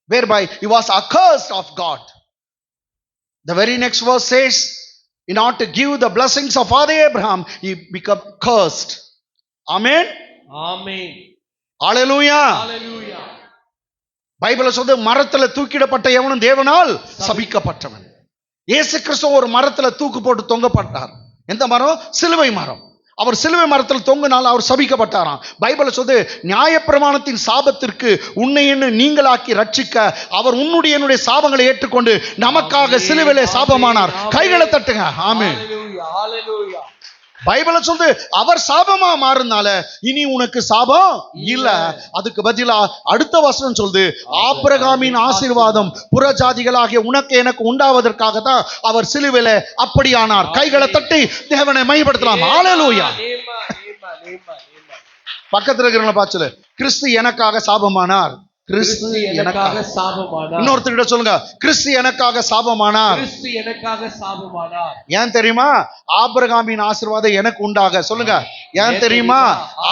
whereby he was accursed of God. The very next verse says, in order to give the blessings of Father Abraham, he became cursed. Amen. Amen. Hallelujah. Hallelujah. பைபிள்ல சொல்லுது, மரத்துல தூக்கிடப்பட்ட எவனும் தேவனால் சபிக்கப்பட்டவன். இயேசு கிறிஸ்து ஒரு மரத்துல தூக்கு போட்டு தொங்கப்பட்டார். எந்த மரம்? சிலுவை மரம். அவர் சிலுவை மரத்தில் தொங்கினால் அவர் சபிக்கப்பட்டாராம். பைபிள்ல சொல்லுது, நியாயப்பிரமாணத்தின் சாபத்திற்கு உன்னை என்ன நீங்களாக்கி ரட்சிக்க அவர் உன்னுடைய என்னுடைய சாபங்களை ஏற்றுக்கொண்டு நமக்காக சிலுவையிலே சாபமானார். கைகளை தட்டுங்க. ஆமென். பைபிள சொல்லுது, அவர் சாபமா மாறினால இனி உனக்கு சாபம் இல்ல. அதுக்கு பதிலா அடுத்த வசனம் சொல்லுது, ஆபிரகாமின் ஆசீர்வாதம் புறஜாதிகளாகிய உனக்கு எனக்கு உண்டாவதற்காக தான் அவர் சிலுவையில அப்படியானார். கைகளை தட்டி தேவனை மகிமைப்படுத்தலாம். ஹalleluya. பக்கத்துல இருக்கிறவங்கள பார்த்து, கிறிஸ்து எனக்காக சாபமானார். கிறிஸ்து எனக்காக சாபமானார். இன்னொருத்தர்கிட்ட சொல்லுங்க, கிறிஸ்து எனக்காக சாபமானார். கிறிஸ்து எனக்காக சாபமானார். ஏன் தெரியுமா? ஆபிரகாமின் ஆசீர்வாதம் எனக்கு உண்டாக. சொல்லுங்க, ஏன் தெரியுமா?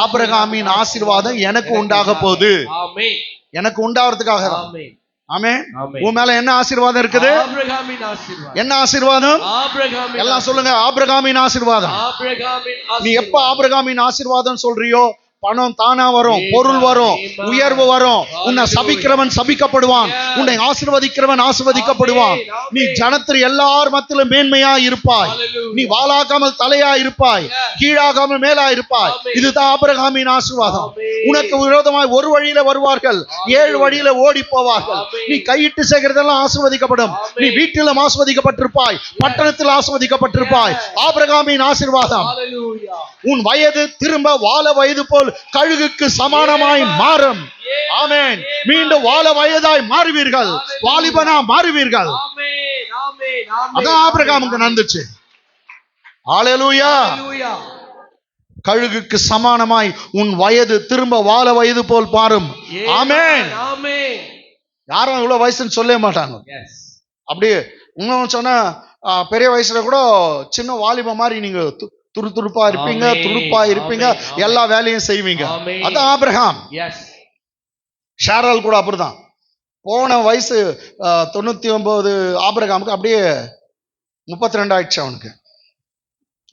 ஆபிரகாமின் ஆசீர்வாதம் எனக்கு உண்டாக போகுது. ஆமென். எனக்கு உண்டாகிறதுக்காக. ஆமென். ஆமென். உன் மேல என்ன ஆசீர்வாதம் இருக்குது? ஆபிரகாமின் ஆசீர்வாதம். என்ன ஆசீர்வாதம்? ஆபிரகாமின். எல்லாம் சொல்லுங்க, ஆபிரகாமின் ஆசீர்வாதம். ஆபிரகாமின் ஆசீர்வாதம். நீ எப்ப ஆபிரகாமின் ஆசீர்வாதம் சொல்றியோ, பணம் தானா வரும், பொருள் வரும், உயர்வு வரும். உன்னை சபிக்கிறவன் சபிக்கப்படுவான், உன்னை ஆசீர்வதிக்கிறவன் ஆசீர்வதிக்கப்படுவான். நீ ஜனத்தில் எல்லார் மத்தியிலும் மேன்மையா இருப்பாய். நீ வாளாகாமல் தலையா இருப்பாய், கீழாகாமல் மேலா இருப்பாய். இதுதான் ஆபிரகாமின் ஆசீர்வாதம். உனக்கு விரோதமாய் ஒரு வழியில வருவார்கள், 7 வழியில ஓடி போவார்கள். நீ கையிட்டு செய்கிறதெல்லாம் ஆசீர்வதிக்கப்படும். நீ வீட்டிலும் ஆசீர்வதிக்கப்பட்டிருப்பாய், பட்டணத்தில் ஆசீர்வதிக்கப்பட்டிருப்பாய். ஆபிரகாமின் ஆசீர்வாதம். உன் வயது திரும்ப வாழ வயது போல் கழுகுக்கு சமானமாய் மாறும். ஆமென். மீண்டும் வாழ வயதாய் மாறுவீர்கள், வாலிபனா மாறுவீர்கள். அதான் ஆபிரகாமுக்கு நடந்துச்சு. ஹalleluya. கழுகுக்கு சமானமாய் உன் வயது திரும்ப வாழ வயது போல் மாறும். ஆமென். யாரும் இவ்வளவு வயசுன்னு சொல்லவே மாட்டாங்க. அப்படியே இன்னும் சொன்னா பெரிய வயசுல கூட சின்ன வாலிப மாதிரி நீங்க துருதுருப்பா இருப்பீங்க, துடுப்பா இருப்பீங்க, எல்லா வேலையும் செய்வீங்க. அதான் ஆபிரகாம். ஷாரால் கூட அப்படிதான். போன வயசு 99 ஆபிரகாமுக்கு அப்படியே 32 ஆயிடுச்சு. அவனுக்கு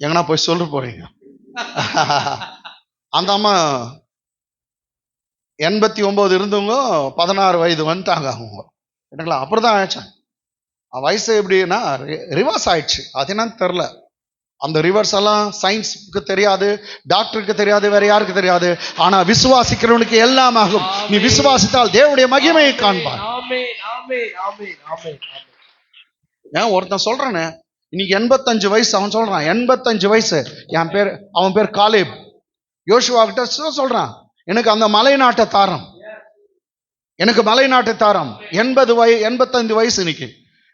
எங்கன்னா போய் சொல்ல போறீங்க. அந்த அம்மா 89 இருந்தவங்க 16 வயது வந்துட்டாங்க அவங்க. என்னங்களா அப்படிதான் ஆயிடுச்சாங்க. வயசு எப்படின்னா ரிவர்ஸ் ஆயிடுச்சு. அது என்னன்னு தெரியல. அந்த ரிவர்ஸ் எல்லாம் சயின்ஸுக்கு தெரியாது, டாக்டருக்கு தெரியாது, வேற யாருக்கு தெரியாது. ஆனா விசுவாசிக்கிறவனுக்கு எல்லாம் ஆகும். நீ விசுவாசித்தால் தேவனுடைய மகிமையை காண்பாய். ஏன் ஒருத்தன் சொல்றானே, இன்னைக்கு 85 வயசு, அவன் சொல்றான் 85 வயசு. அவன் பேர் காலேப். யோசுவா கிட்ட சொல்றான், எனக்கு அந்த மலை நாட்டை தாரம். எனக்கு மலை நாட்டை தாரம். 85 வயசு இன்னைக்கு.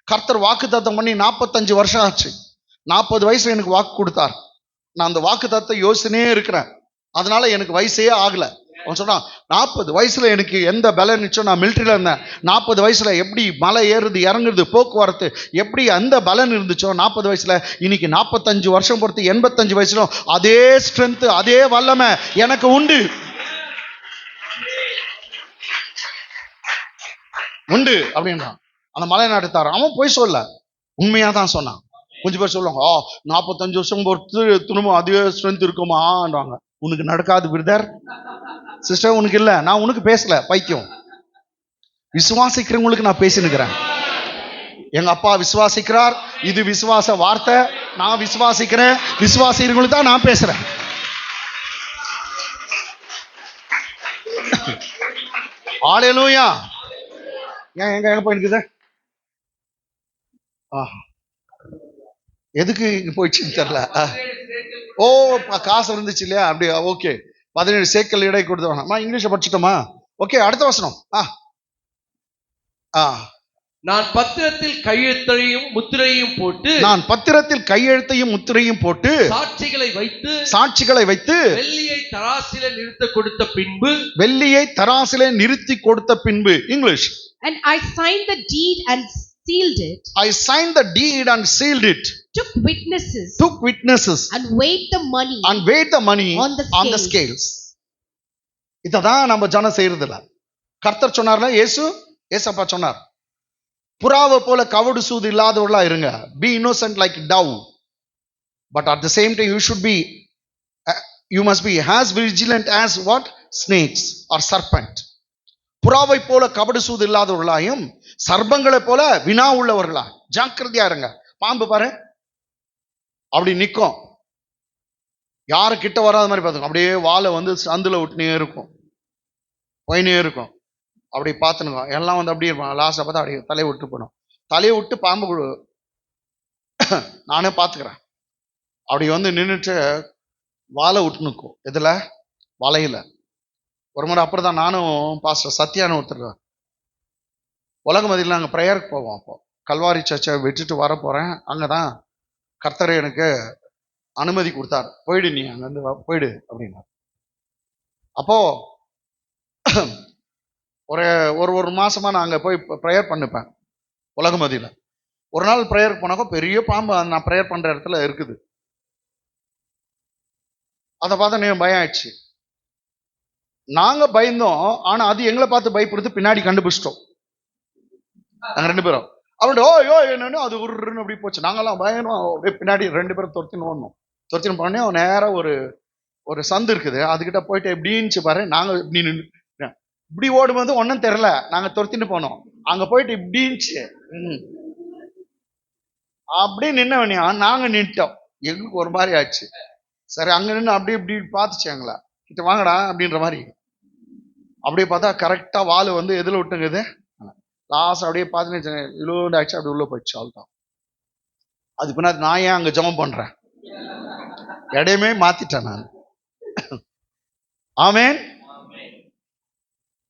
கர்த்தர் வாக்கு தத்தம் பண்ணி 45 வருஷம் ஆச்சு. 40 வயசுல எனக்கு வாக்கு கொடுத்தார். நான் அந்த வாக்கு தத்தம் யோசனையே இருக்கிறேன். அதனால எனக்கு வயசே ஆகல. அவன் சொன்னான் 40 வயசுல எனக்கு எந்த பலன் நிச்சயம். நான் மிலிட்டரியில இருந்தேன். 40 வயசுல எப்படி மலை ஏறுது இறங்குறது போக்குவரத்து எப்படி அந்த பலன் இருந்துச்சோ 40 வயசுல, இன்னைக்கு 45 வருஷம் பொறுத்து 85 வயசுல அதே ஸ்ட்ரென்த் அதே வல்லமை எனக்கு உண்டு உண்டு அப்படின்றான். அந்த மலை நாட்டுத்தாரன் அவன் போய் சொல்ல, உண்மையா தான் சொன்னான். கொஞ்சம் பேர் சொல்லுவாங்க 45 வருஷம் பொறுத்து திரும்ப அதே ஸ்ட்ரென்த் இருக்குமான்றாங்க. உனக்கு நடக்காது பிரதர் சிஸ்டர், உனக்கு இல்ல. நான் உனக்கு பேசல பைத்தியம். விசுவாசிக்கிறவங்களுக்கு நான் பேசினுக்கிறேன். எங்க அப்பா விசுவாசிக்கிறார். இது விசுவாச வார்த்தை. நான் விசுவாசிக்கிறேன். விசுவாசிக்கிறவங்களுக்கு தான் நான் பேசுறேன். ஹல்லேலூயா. ஏன் எங்க போயிருக்குது? எதுக்கு இங்க போயிடுச்சுன்னு தெரியல. ஓ காசு இருந்துச்சு இல்லையா? அப்படியா? ஓகே. 17 சேக்கல் இடை கொடுத்து வேணாம். இங்கிலீஷ் படிச்சுட்டோமா? ஓகே, அடுத்த வசனம். நான் பத்திரத்தில் கையெழுத்தையும் முத்திரையும் போட்டு சாட்சிகளை வைத்து வெள்ளியை தராசிலே நிறுத்த கொடுத்த பின்பு English. And I signed the deed and sealed it. Took witnesses and weighed the money on the scales. இததான் நம்ம ஜனம் செய்யறதில்ல. கர்த்தர் சொன்னார்ல, ஏசப்பா சொன்னார், புறாவை போல கவடு சூது இல்லாதவர்களா இருங்க. Be innocent like dove. But at the same time you must be as vigilant as what? Snakes or serpent. புறாவை போல கபடு சூது இல்லாதவர்களாயும் சர்ப்பங்களை போல வினா உள்ளவர்களா ஜாக்கிரதையா இருங்க. பாம்பு பாரு அப்படி நிற்கும், யாரு கிட்ட வராத மாதிரி பார்த்துக்கும். அப்படியே வாழை வந்து சந்துல விட்டுனே இருக்கும், போயினே இருக்கும். அப்படி பார்த்துனுங்க. எல்லாம் வந்து அப்படியே இருப்பாங்க. லாஸ்ட்ல பார்த்தா அப்படியே தலையை விட்டு போனோம். தலையை விட்டு பாம்பு நானே பார்த்துக்கிறேன். அப்படி வந்து நின்றுட்டு வாழை விட்டு நிற்கும். எதுல? வலையில. ஒரு முறை அப்புறம் தான் நானும் பாஸ்டர் சத்யான்னு ஒருத்தர் உலக மதியில் நாங்கள் ப்ரேயருக்கு போவோம். அப்போ கல்வாரி சர்ச்சை விட்டுட்டு வர போகிறேன். அங்கே தான் கர்த்தர் எனக்கு அனுமதி கொடுத்தார். போயிடு, நீ அங்கேருந்து போயிடு அப்படின்னார். அப்போது ஒரு மாசமா நான் அங்கே போய் ப்ரேயர் பண்ணிப்பேன் உலக மதியில். ஒரு நாள் ப்ரேயருக்கு போனாக்கோ பெரிய பாம்பு நான் ப்ரேயர் பண்ணுற இடத்துல இருக்குது. அதை பார்த்தா நீ பயம் ஆயிடுச்சு. நாங்க பயந்தோம், ஆனா அது எங்களை பார்த்து பயப்படுத்து பின்னாடி கண்டுபிடிச்சிட்டோம். நாங்க 2 பேரும் அவன் என்னன்னு அது உருன்னு அப்படி போச்சு. நாங்கெல்லாம் பயணம் அப்படியே பின்னாடி 2 பேரும் துரத்தின்னு ஓடணும். துரத்தின்னு போனே அவன் நேரம் ஒரு சந்து இருக்குது, அதுகிட்ட போயிட்டு எப்படின்னு பாரு. நாங்க இப்படி ஓடும்போது ஒன்னும் தெரியல, நாங்க துரத்தின்னு போனோம். அங்க போயிட்டு இப்படின்ச்சு அப்படி நின்னவனியா நாங்க நின்ட்டோம். எங்களுக்கு ஒரு மாதிரி ஆச்சு. சரி, அங்க நின்று அப்படி இப்படி பார்த்துச்சு எங்களை. கிட்ட வாங்கடா அப்படின்ற மாதிரி. அப்படியே பார்த்தா கரெக்டா வால் வந்து எதுல விட்டுங்குது, லாஸ்ட் அப்படியே பார்த்துன்னு இவ்வளோ ஆச்சு. அப்படி உள்ள போயிடுச்சு. அவ்வளோதான். அது பின்னாடி நான் ஏன் அங்க ஜெபம் பண்றேன், இடையுமே மாத்திட்டேன் நான். ஆமென்.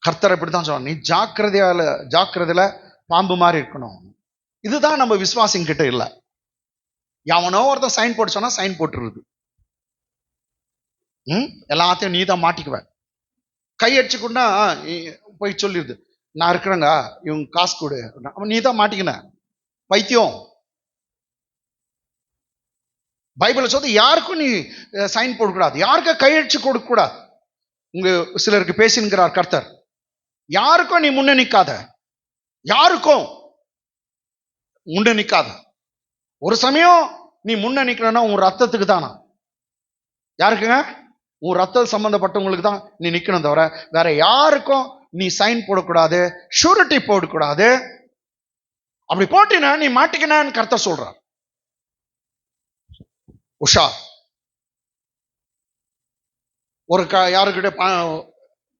கர்த்தர் இப்படித்தான் சொல்றான், நீ ஜாக்கிரதையில பாம்பு மாதிரி இருக்கணும். இதுதான் நம்ம விசுவாசிங்க கிட்ட இல்ல. எவனோ ஒருத்தன் சைன் போட்டு சொன்னா சைன் போட்டுருது. எல்லாத்தையும் நீ தான் மாட்டிக்குவேன். கையடிச்சுக்குன்னா போய் சொல்லிடுது, நான் இருக்கிறேங்க, இவங்க காசு கொடு, நீ தான் மாட்டிக்கின பைத்தியம். பைபிள் சொல்றது யாருக்கும் நீ சைன் போடக்கூடாது, யாருக்கும் கையடிச்சு கொடுக்க கூடாது. உங்க சிலருக்கு பேசினுங்கிறார் கர்த்தர். யாருக்கும் நீ முன்ன நிக்காத, யாருக்கும் முன்ன நிக்காத. ஒரு சமயம் நீ முன்ன நிக்கணும்னா உன் ரத்தத்துக்கு தானா, யாருக்குங்க? உன் ரத்தம் சம்பந்தப்பட்டவங்களுக்கு தான் நீ நிக்கணும், தவிர வேற யாருக்கும் நீ சைன் போடக்கூடாது, ஷூரிட்டி போடக்கூடாது. அப்படி போட்டினா நீ மாட்டிக்கினான்னு கர்த்தர் சொல்றார். உஷா ஒரு யாருக்கிட்ட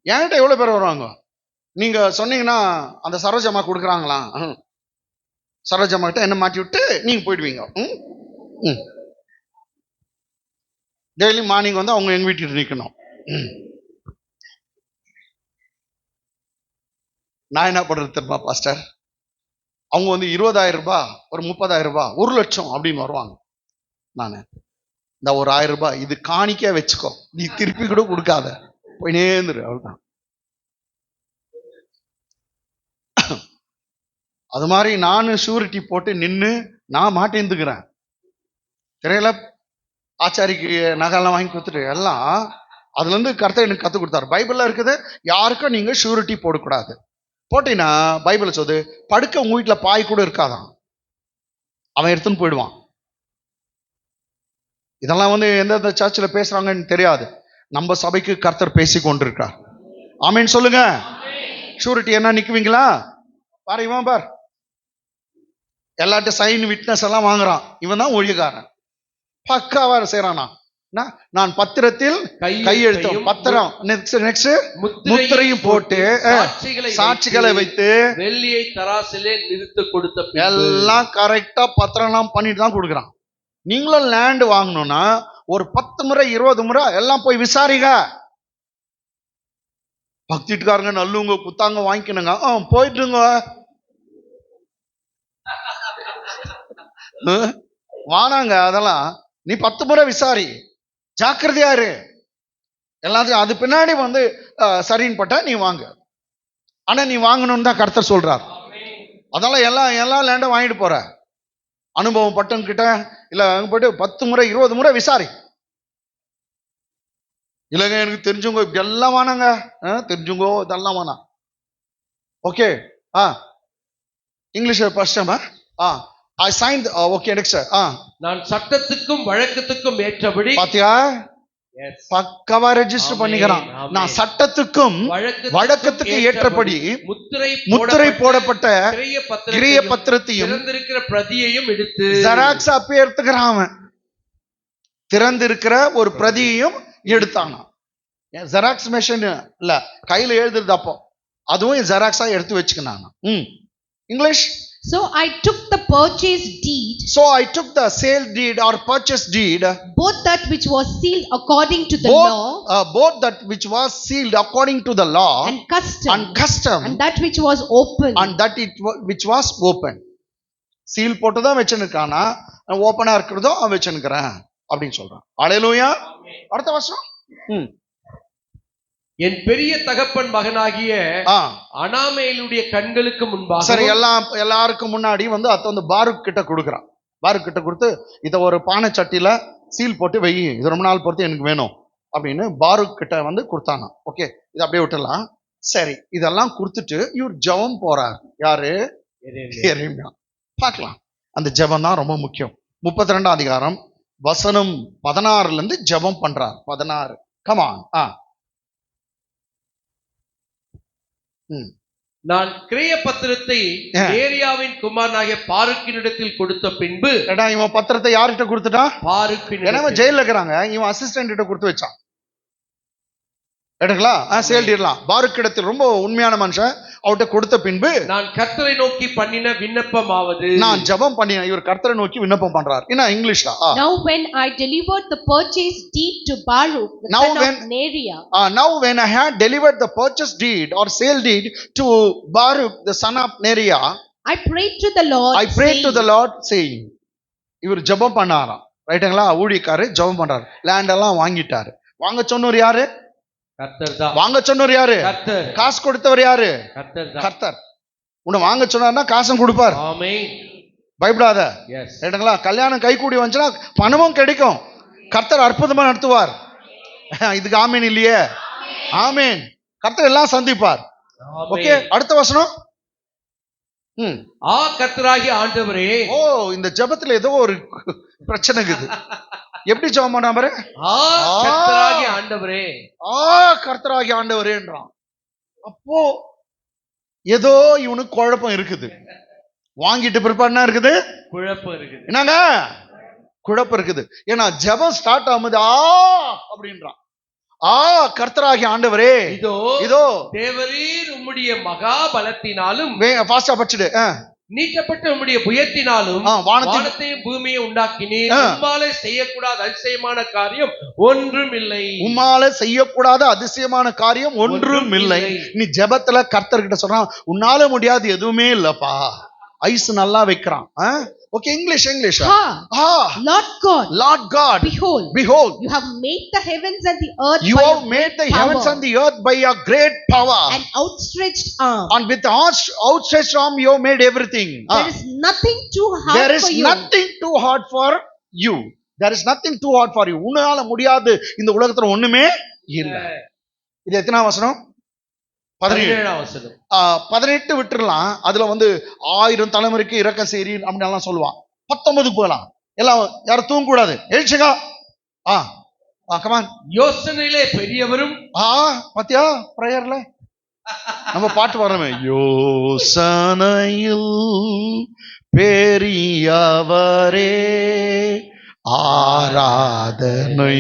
என்கிட்ட எவ்வளவு பேர் வருவாங்க, நீங்க சொன்னீங்கன்னா அந்த சரோஜம்மா கொடுக்குறாங்களா, சரோஜம்மா கிட்ட என்ன மாட்டி விட்டு நீங்க போயிடுவீங்க. டெய்லி மார்னிங் வந்து அவங்க எங்க வீட்டுக்கு நிற்கணும். நான் என்ன பண்றது தெரியுமா பாஸ்டர், அவங்க வந்து 20,000 ரூபாய், ஒரு 30,000 ரூபாய், 1,00,000 அப்படின்னு வருவாங்க. நான் இந்த ஒரு 1000 ரூபாய் இது காணிக்கே வச்சுக்கோ, நீ திருப்பி கூட கொடுக்காத, போய் நேர்ந்துரு, அவ்வளவுதான். அது மாதிரி நான் ஷூரிட்டி போட்டு நின்று நான் மாட்டேந்துக்கிறேன். திரையில ஆச்சாரிக்கு நகைலாம் வாங்கி கொடுத்துட்டு எல்லாம் அதுல இருந்து கர்த்தர் எனக்கு கற்றுக் கொடுத்தாரு. பைபிள்ல இருக்குது, யாருக்கும் நீங்க ஷூரிட்டி போடக்கூடாது. போட்டீங்கன்னா பைபிள் சொல்லுது, படுக்க உங்க வீட்டுல பாய் கூட இருக்காதான், அவன் எடுத்துன்னு போயிடுவான். இதெல்லாம் வந்து எந்தெந்த சர்ச்சில் பேசுறாங்கன்னு தெரியாது. நம்ம சபைக்கு கர்த்தர் பேசி கொண்டிருக்கார். ஆமீன் சொல்லுங்க. ஷூரிட்டி என்ன நிக்குவீங்களா? பாரு, இவன் பார் எல்லார்ட்ட சைன் விட்னஸ் எல்லாம் வாங்குறான், இவன் தான் ஊழியக்காரன், பக்காவா செய்யறானா. நான் பத்திரத்தில் கையெழுத்தும், பத்திரம் நெக்ஸ்ட் முத்திரையும் போட்டு சாட்சிகளை வைத்து வெள்ளியை தராசிலே நிறுத்த கொடுத்த எல்லாம் கரெக்டா பத்திரம் எல்லாம் பண்ணிட்டு தான் கொடுக்குறான். நீங்களும் லேண்ட் வாங்கணும்னா ஒரு 10 முறை 20 முறை எல்லாம் போய் விசாரிங்க. பக்திட்டுக்காரங்க நல்லவங்க குத்தாங்க வாங்கிக்கணுங்க, போயிட்டுங்க வானாங்க. அதெல்லாம் நீ 10 முறை விசாரி, ஜாக்கிரதையாரு. எல்லாத்தையும் அது பின்னாடி வந்து சரின்னு பட்டா நீ வாங்க. ஆனா நீ வாங்கணும்னு தான் கர்த்தர் சொல்றார். அதெல்லாம் எல்லா லேண்டும் வாங்கிட்டு போற. அனுபவம் பட்டன் கிட்ட இல்ல அங்க போயிட்டு 10 முறை 20 முறை விசாரி. இல்லைங்க எனக்கு தெரிஞ்சுங்க இப்படி எல்லாம் வானாங்க, தெரிஞ்சுங்கோ இதெல்லாம் வேணாம். Okay, English first time I signed, okay next. நான் சட்டத்துக்கும் வழக்கத்துக்கும் ஏற்றபடி, பாத்தியா, பக்கவா ரெஜிஸ்டர் பண்ணிக்கிறான். நான் சட்டத்துக்கும் வழக்கத்துக்கு ஏற்றபடி முத்திரை போடப்பட்ட கிரிய பத்திரத்தையும் திறந்திருக்கிற பிரதியையும் எடுத்து ஜெராக்ஸ் அப்பே எடுத்துக்கிறான். அவன் திறந்திருக்கிற ஒரு பிரதியையும் எடுத்தானா. ஜெராக்ஸ் மெஷின் இல்ல, கையில எழுதுறது, அப்போ அதுவும் ஜெராக்ஸா எடுத்து வச்சுக்கினாங்க. English. So I took the purchase deed. So I took the sale deed or purchase deed. Both that which was sealed according to the law. Both that which was sealed according to the law. And custom. And that which was open. And that which was open. Seal போட்டதா வெச்சிருக்கானா, ஓபனா இருக்குறதோ அவன் வெச்சிருக்கறேன் அப்படினு சொல்றான். ஹalleluya. அடுத்த வசனம். என் பெரிய தகப்பன் மகனாகிய அனாமேலுடைய கண்களுக்கு முன்பாக, சரி, எல்லாருக்கும் முன்னாடி வந்து அத வந்து பாருக் கிட்ட கொடுக்குறான். பாருக் கிட்ட கொடுத்து இத ஒரு பானை சட்டில சீல் போட்டு வை, இது ரொம்ப நாள் பொறுத்து எனக்கு வேணும் அப்படின்னு பாருக் கிட்ட வந்து கொடுத்தானா. ஓகே, இது அப்படியே விட்டுலாம். சரி, இதெல்லாம் கொடுத்துட்டு இவர் ஜெபம் போறார். யாரு? எரேமியா. பார்க்கலாம், அந்த ஜெபம் தான் ரொம்ப முக்கியம். 32ஆம் அதிகாரம் வசனம் 16ல இருந்து ஜெபம் பண்றார். 16. Come on. நான் கிரிய பத்திரத்தை ஏரியாவின் குமாரனாகிய பாருக்கினிடத்தில் கொடுத்த பின்பு, இவன் பத்திரத்தை யார்கிட்ட கொடுத்துட்டான்? பாருக்கின். ஜெயில இருக்கிறாங்க, இவன் அசிஸ்டன்ட் கிட்ட கொடுத்து வச்சான். எடுக்கலாம், சேல்டிடலாம். பாருக்கிடத்தில் ரொம்ப உண்மையான மனுஷன், அவட்ட கொடுத்த பின்பு, நான் கர்த்தரை நோக்கி பண்ணின விண்ணப்பமாவது, நான் ஜெபம் பண்ணின. இவர் கர்த்தரை நோக்கி விண்ணப்பம் பண்றார். என்ன இங்கிலீஷ்ல? Now when I delivered the purchase deed to Baruch the son of Neriah. Now when I had delivered the purchase deed or sale deed to Baruch the son of Neriah, I prayed to the Lord. I prayed to the Lord saying. இவர் ஜெபம் பண்ணாராம். ரைட்டுங்களா? ஊழியக்காரர் ஜெபம் பண்றாரு. Land எல்லாம் வாங்கிட்டாரு. வாங்க சொன்னவர் யாரு? கர்த்தர் தான். வாங்க சொன்னவர் யாரு? கர்த்தர். காசு கொடுத்தவர் யாரு? கர்த்தர் தான். கர்த்தர். உன்னை வாங்க சொன்னார்னா காசும் கொடுப்பார். ஆமென். பயப்படாத. எஸ். ரைட்டுங்களா? கல்யாணம் கை கூடி வந்துச்சுன்னா பணமும் கிடைக்கும். கர்த்தர் அற்புதமா நடத்துவார். இதுக்கு ஆமீன் இல்லையே? ஆமீன். கர்த்தர் எல்லாம் சந்திப்பார். ஓகே, அடுத்த வசனம். கர்த்தராகிய ஆண்டவரே. இந்த ஜெபத்துல ஏதோ ஒரு பிரச்சனை இருக்குது. எப்படி ஜெபம் பண்ணா பாரு. கர்த்தராகிய ஆண்டவரே, கர்த்தராகிய ஆண்டவரேன்றான். அப்போ ஏதோ இவனுக்கு குழப்பம் இருக்குது. வாங்கிட்டு பிற்பாடு இருக்குது, குழப்பம் இருக்குது. என்னங்க குழப்பம் இருக்குது. ஏன்னா ஜெபம் ஸ்டார்ட் ஆகுது அப்படின்றான். கர்த்தராகிய ஆண்டவரே, இதோ தேவரீர் உம்முடைய மகா பலத்தினாலும். ஃபாஸ்டா படிச்சுடு. நீட்டப்பட்ட உம்முடைய புயத்தினாலும் வானத்தையும் வானத்தையும் பூமியை உண்டாக்கினீர். உம்மாலே செய்யக்கூடாத அதிசயமான காரியம் ஒன்றும் இல்லை. உம்மால செய்யக்கூடாத அதிசயமான காரியம் ஒன்றும் இல்லை. நீ ஜெபத்துல கர்த்தர்கிட்ட சொல்றான், உன்னால முடியாது எதுவுமே இல்லப்பா. ஐஸ் நல்லா வைக்கிறான். Okay, English. Lord God, behold, you have made the heavens and the earth you by have your made great the power heavens and the earth by your great power, and outstretched arm. and with the outstretched arm you have made everything. There is nothing too hard There is for you. nothing too hard for you. There is nothing too hard for you. உன்னால முடியாது இந்த உலகத்துல ஒண்ணுமே இல்ல. இது எத்தனாம் வசனம்? 17ஆம் வசனம். 18 விட்டுறலாம். அதுல 1000 தலைமுறைக்கு இறக்க சேரி அப்படின்லாம் சொல்லுவான். 19 போகலாம். எல்லாம் யாரும் தூங்க கூடாது. எழுச்சுங்க. கமான். யோசனையிலே பெரியவரும். பாத்தியா பிரேயர்ல நம்ம பாட்டு வர்றோமே, யோசனையில் பெரியவரே ஆராதனை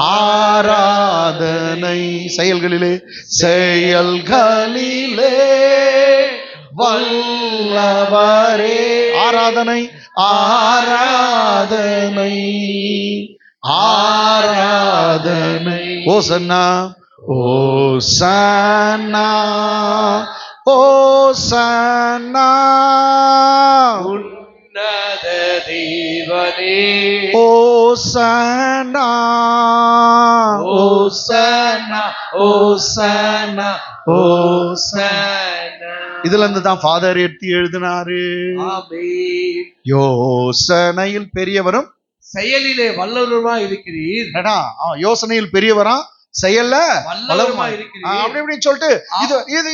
ஆராதனை, செயல்களிலே வல்லவரே ஆராதனை ஆராதனை ஆராதனை. ஓசன்னா ஓசன்னா ஓசன்னா உன்னத தேவனே ஓசன்னா ஓசன்னா ஓசன்னா ஓசன்னா. இதுல இருந்து தான் ஃபாதர் எடுத்து எழுதினாரு. ஆமென். யோசனையில் பெரியவரும் செயலிலே வல்லவருமா இருக்கிறீர். யோசனையில் பெரியவரா, செயல்ல வல்லவருமா இருக்கிறீர். அப்படி இப்படின்னு சொல்லிட்டு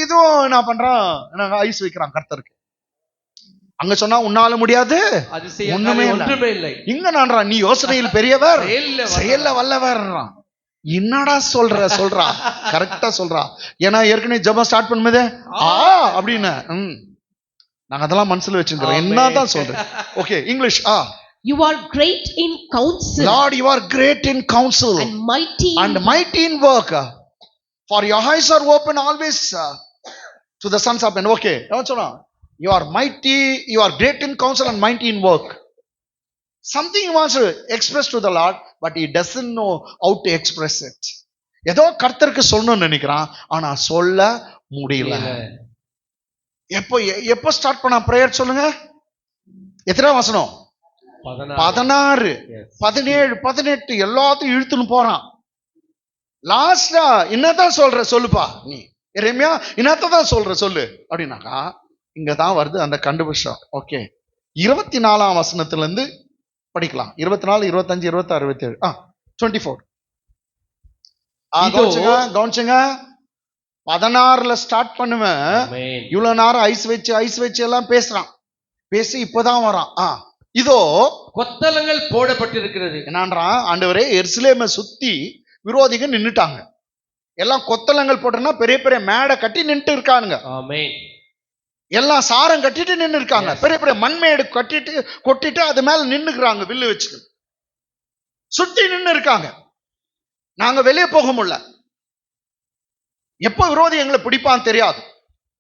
இதுவும் என்ன பண்றான், ஐஸ் வைக்கிறான் கர்த்தருக்கு. அங்க சொன்னா உன்னால முடியாது ஒண்ணுமே இல்லை. இங்க நான்றான், நீ யோசனையில் பெரியவர் செயல்ல வல்லவர்றான். என்னடா சொல்றா கரெக்டா சொல்றா. ஏன்னா ஏற்கனவே ஜெபம் ஸ்டார்ட் பண்ணும்போதே அப்படின்னு நாங்க அதெல்லாம் மனசுல வச்சிருக்கிறோம். என்னதான் சொல்றேன். Okay, English. You are great in counsel. Lord, you are great in counsel and mighty in work. For your eyes are open always to the sons of men. Okay, என்ன சொன்னா, you are mighty, you are great in counsel and mighty in work. Something he wants to express to the Lord, but he doesn't know how to express it. ஏதோ கர்த்தருக்கு சொல்லணும்னு நினைக்கிறான், ஆனா சொல்ல முடியல. எப்போ ஸ்டார்ட் பண்ண பிரேயர் சொல்லுங்க. எத்தனை வசனம்? 16, 17, 18 எல்லாத்தையும் இழுத்துன்னு போறான். லாஸ்டா என்னதான் சொல்லுப்பா நீ எரேமியா, என்னத்தான் சொல்லு அப்படின்னாக்கா இங்கதான் வருது அந்த கண்டுபிடிச்சோம். ஓகே, 24ஆம் வசனத்துல இருந்து படிக்கலாம். 24, 25, 26, 27, 24. கவனிச்சுங்க. 16ல ஸ்டார்ட் பண்ணுவேன். இவ்வளவு நேரம் ஐஸ் வச்சு எல்லாம் பேசி இப்பதான் வரான். இதோ கொத்தளங்கள் போடப்பட்டிருக்கிறது. என்னன்றான், ஆண்டவரே எருசலேமை சுத்தி விரோதிங்க நின்னுட்டாங்க. எல்லாம் கொத்தளங்கள் போட்டோம்னா பெரிய பெரிய மேடை கட்டி நின்று இருக்கானுங்க. ஆமென். எல்லாம் சாரம் கட்டிட்டு நின்று இருக்காங்க. பெரிய பெரிய மண்மேடு கொட்டிட்டு அது மேல நின்னுக்கிறாங்க. வில்லு வச்சு சுத்தி நின்று இருக்காங்க. நாங்க வெளியே போக முடியல. எப்ப விரோதி எங்களை பிடிப்பான்னு தெரியாது.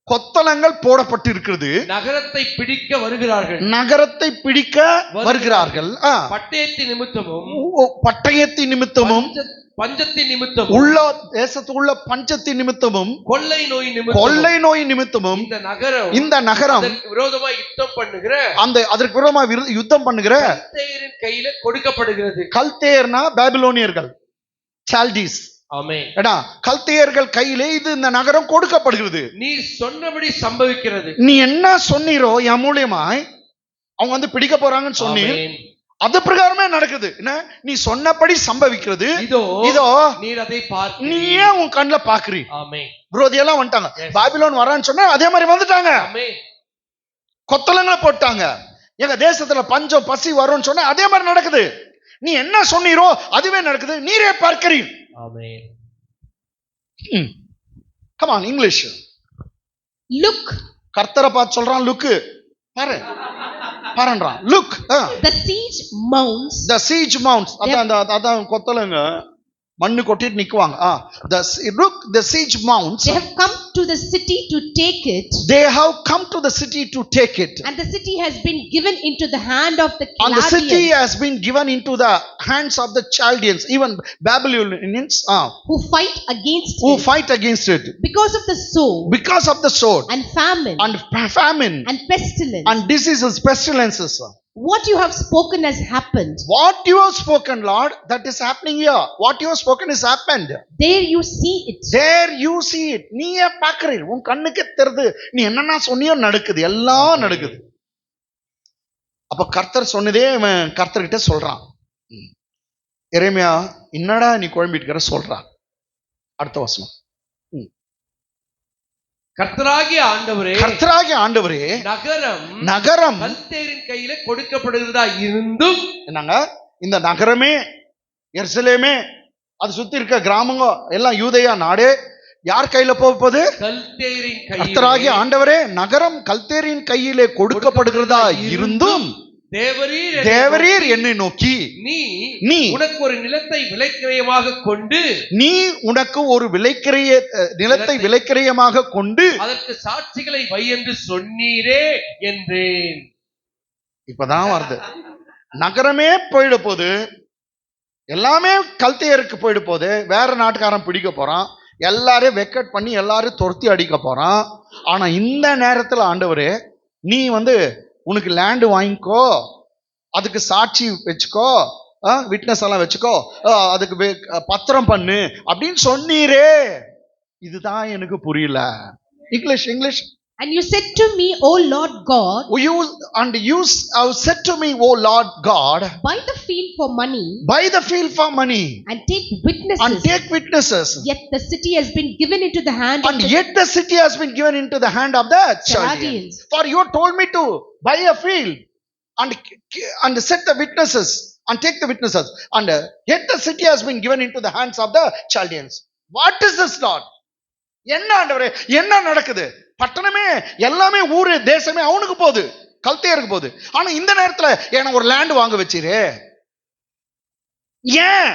கொத்தளங்கள் போடப்பட்டு இருக்கிறது. நகரத்தை பிடிக்க வருகிறார்கள். பட்டயத்தின் நிமித்தமும் பஞ்சத்தின் நிமித்தமும் உள்ள தேசத்துக்குள்ள பஞ்சத்தின் நிமித்தமும் கொள்ளை நோய் நிமித்தமும் இந்த நகரம் விரோதமாக யுத்தம் பண்ணுகிற அதற்கு விரோதமாக யுத்தம் பண்ணுகிற கல்தேயரின் கையில கொடுக்கப்படுகிறது. கல்தேயர்னா பாபிலோனியர்கள், சால்டீஸ். ஆமென். கல்தேயர்கள் கையிலே இது இந்த நகரம் கொடுக்கப்படுகிறது. நீ சொன்னபடி சம்பவிக்கிறது. நீ என்ன சொன்னீரோ என் மூலியமாய் அவங்க பிடிக்க போறாங்கன்னு சொன்னீர், அது பிரகாரமே நடக்குது. என்ன நீ சொன்னபடி சம்பவிக்கிறது. இதோ நீர் அதை பார்க்க, நீயே உன் கண்ணுல பாக்குறீ. ஆமென். விரோதி எல்லாம் வந்துட்டாங்க. பாபிலோன் வரான்னு சொன்னா அதே மாதிரி வந்துட்டாங்க. ஆமென். கொத்தளங்களை போட்டாங்க. எங்க தேசத்துல பஞ்சம் பசி வரும்னு சொன்னா அதே மாதிரி நடக்குது. நீ என்ன சொன்னீரோ அதுவே நடக்குது. நீரே பார்க்கிறீர். Amen. Come on, English. Look. கர்த்தரை பார்த்து சொல்றான், லுக். பாருன்றான், லுக். The siege mounts. அதான் கொத்தளங்க மண்ணு கொட்டிட்டு நிக்குவாங்க. The siege mounts. They have come to the city to take it, they have come to the city to take it. and the city has been given into the hand of the And the city Chaldeans, has been given into the hands of the Chaldeans, even Babylonians, who fight against who it fight against it because of the sword because of the sword and famine and famine and pestilence. and diseases, pestilences. What you have spoken has happened. What you have spoken, Lord, that is happening here. What you have spoken is happened. There you see it. There you see it. நீயே பார்க்கிறீர், உன் கண்ணுக்கு தெரியுது. நீ என்னன்னா சொன்னியோ நடக்குது, எல்லாம் நடக்குது. அப்ப கர்த்தர் சொன்னதே இவன் கர்த்தர்கிட்ட சொல்றான். எரேமியா, என்னடா நீ குழம்பிட்டு இருக்கிற சொல்றான். அடுத்த வசனம். கர்த்தராகிய ஆண்டவரே, கர்த்தராகிய ஆண்டவரே, நகரம் கல்தேரின் கையில கொடுக்கப்படுகிறதா இருந்தும், என்னங்க இந்த நகரமே, எருசலேமே, அது சுத்தி இருக்க கிராமங்க எல்லாம் யூதேயா நாடே யார் கையில போகுது? கல்தேரின் கையிலே. கர்த்தராகிய ஆண்டவரே, நகரம் கல்தேரின் கையிலே கொடுக்கப்படுகிறதா இருந்தும் தேவரீர் என்னை நோக்கி நீ உனக்கு ஒரு நிலத்தை விலைக்கிரயமாக கொண்டு, நீ உனக்கு ஒரு நிலத்தை விலைக்கிரயமாக கொண்டு அதற்கு சாட்சிகளை வை என்று சொன்னீரே என்றேன். இப்பதான் வருது. நகரமே போயிட போது, எல்லாமே கல்தேயருக்கு போயிட போது, வேற நாட்டுக்காரன் பிடிக்க போறான், எல்லாரையும் வெக்கட் பண்ணி எல்லாரும் துரத்தி அடிக்க போறான். ஆனா இந்த நேரத்துல ஆண்டவரே, நீ உனக்கு லேண்டு வாங்கிக்கோ, அதுக்கு சாட்சி வச்சுக்கோ, விட்னஸ் எல்லாம் வச்சுக்கோ, அதுக்கு பத்திரம் பண்ணு அப்படின்னு சொன்னீரே. இதுதான் எனக்கு புரியல. English. And you said to me, O Lord God, you have said to me, O Lord God, buy the field for money, and take witnesses. Yet the city has been given into the hand of the Chaldeans. For you told me to buy a field and set the witnesses and take the witnesses, and yet the city has been given into the hands of the Chaldeans. What is this, Lord? என்ன ஆண்டவரே, என்ன நடக்குது? பட்டணமே எல்லாமே ஊரு தேசமே அவனுக்கு போகுது, கல்தேயருக்கு போகுது. ஆனா இந்த நேரத்துல எனக்கு ஒரு லேண்ட் வாங்க வச்சிரு. ஏன்?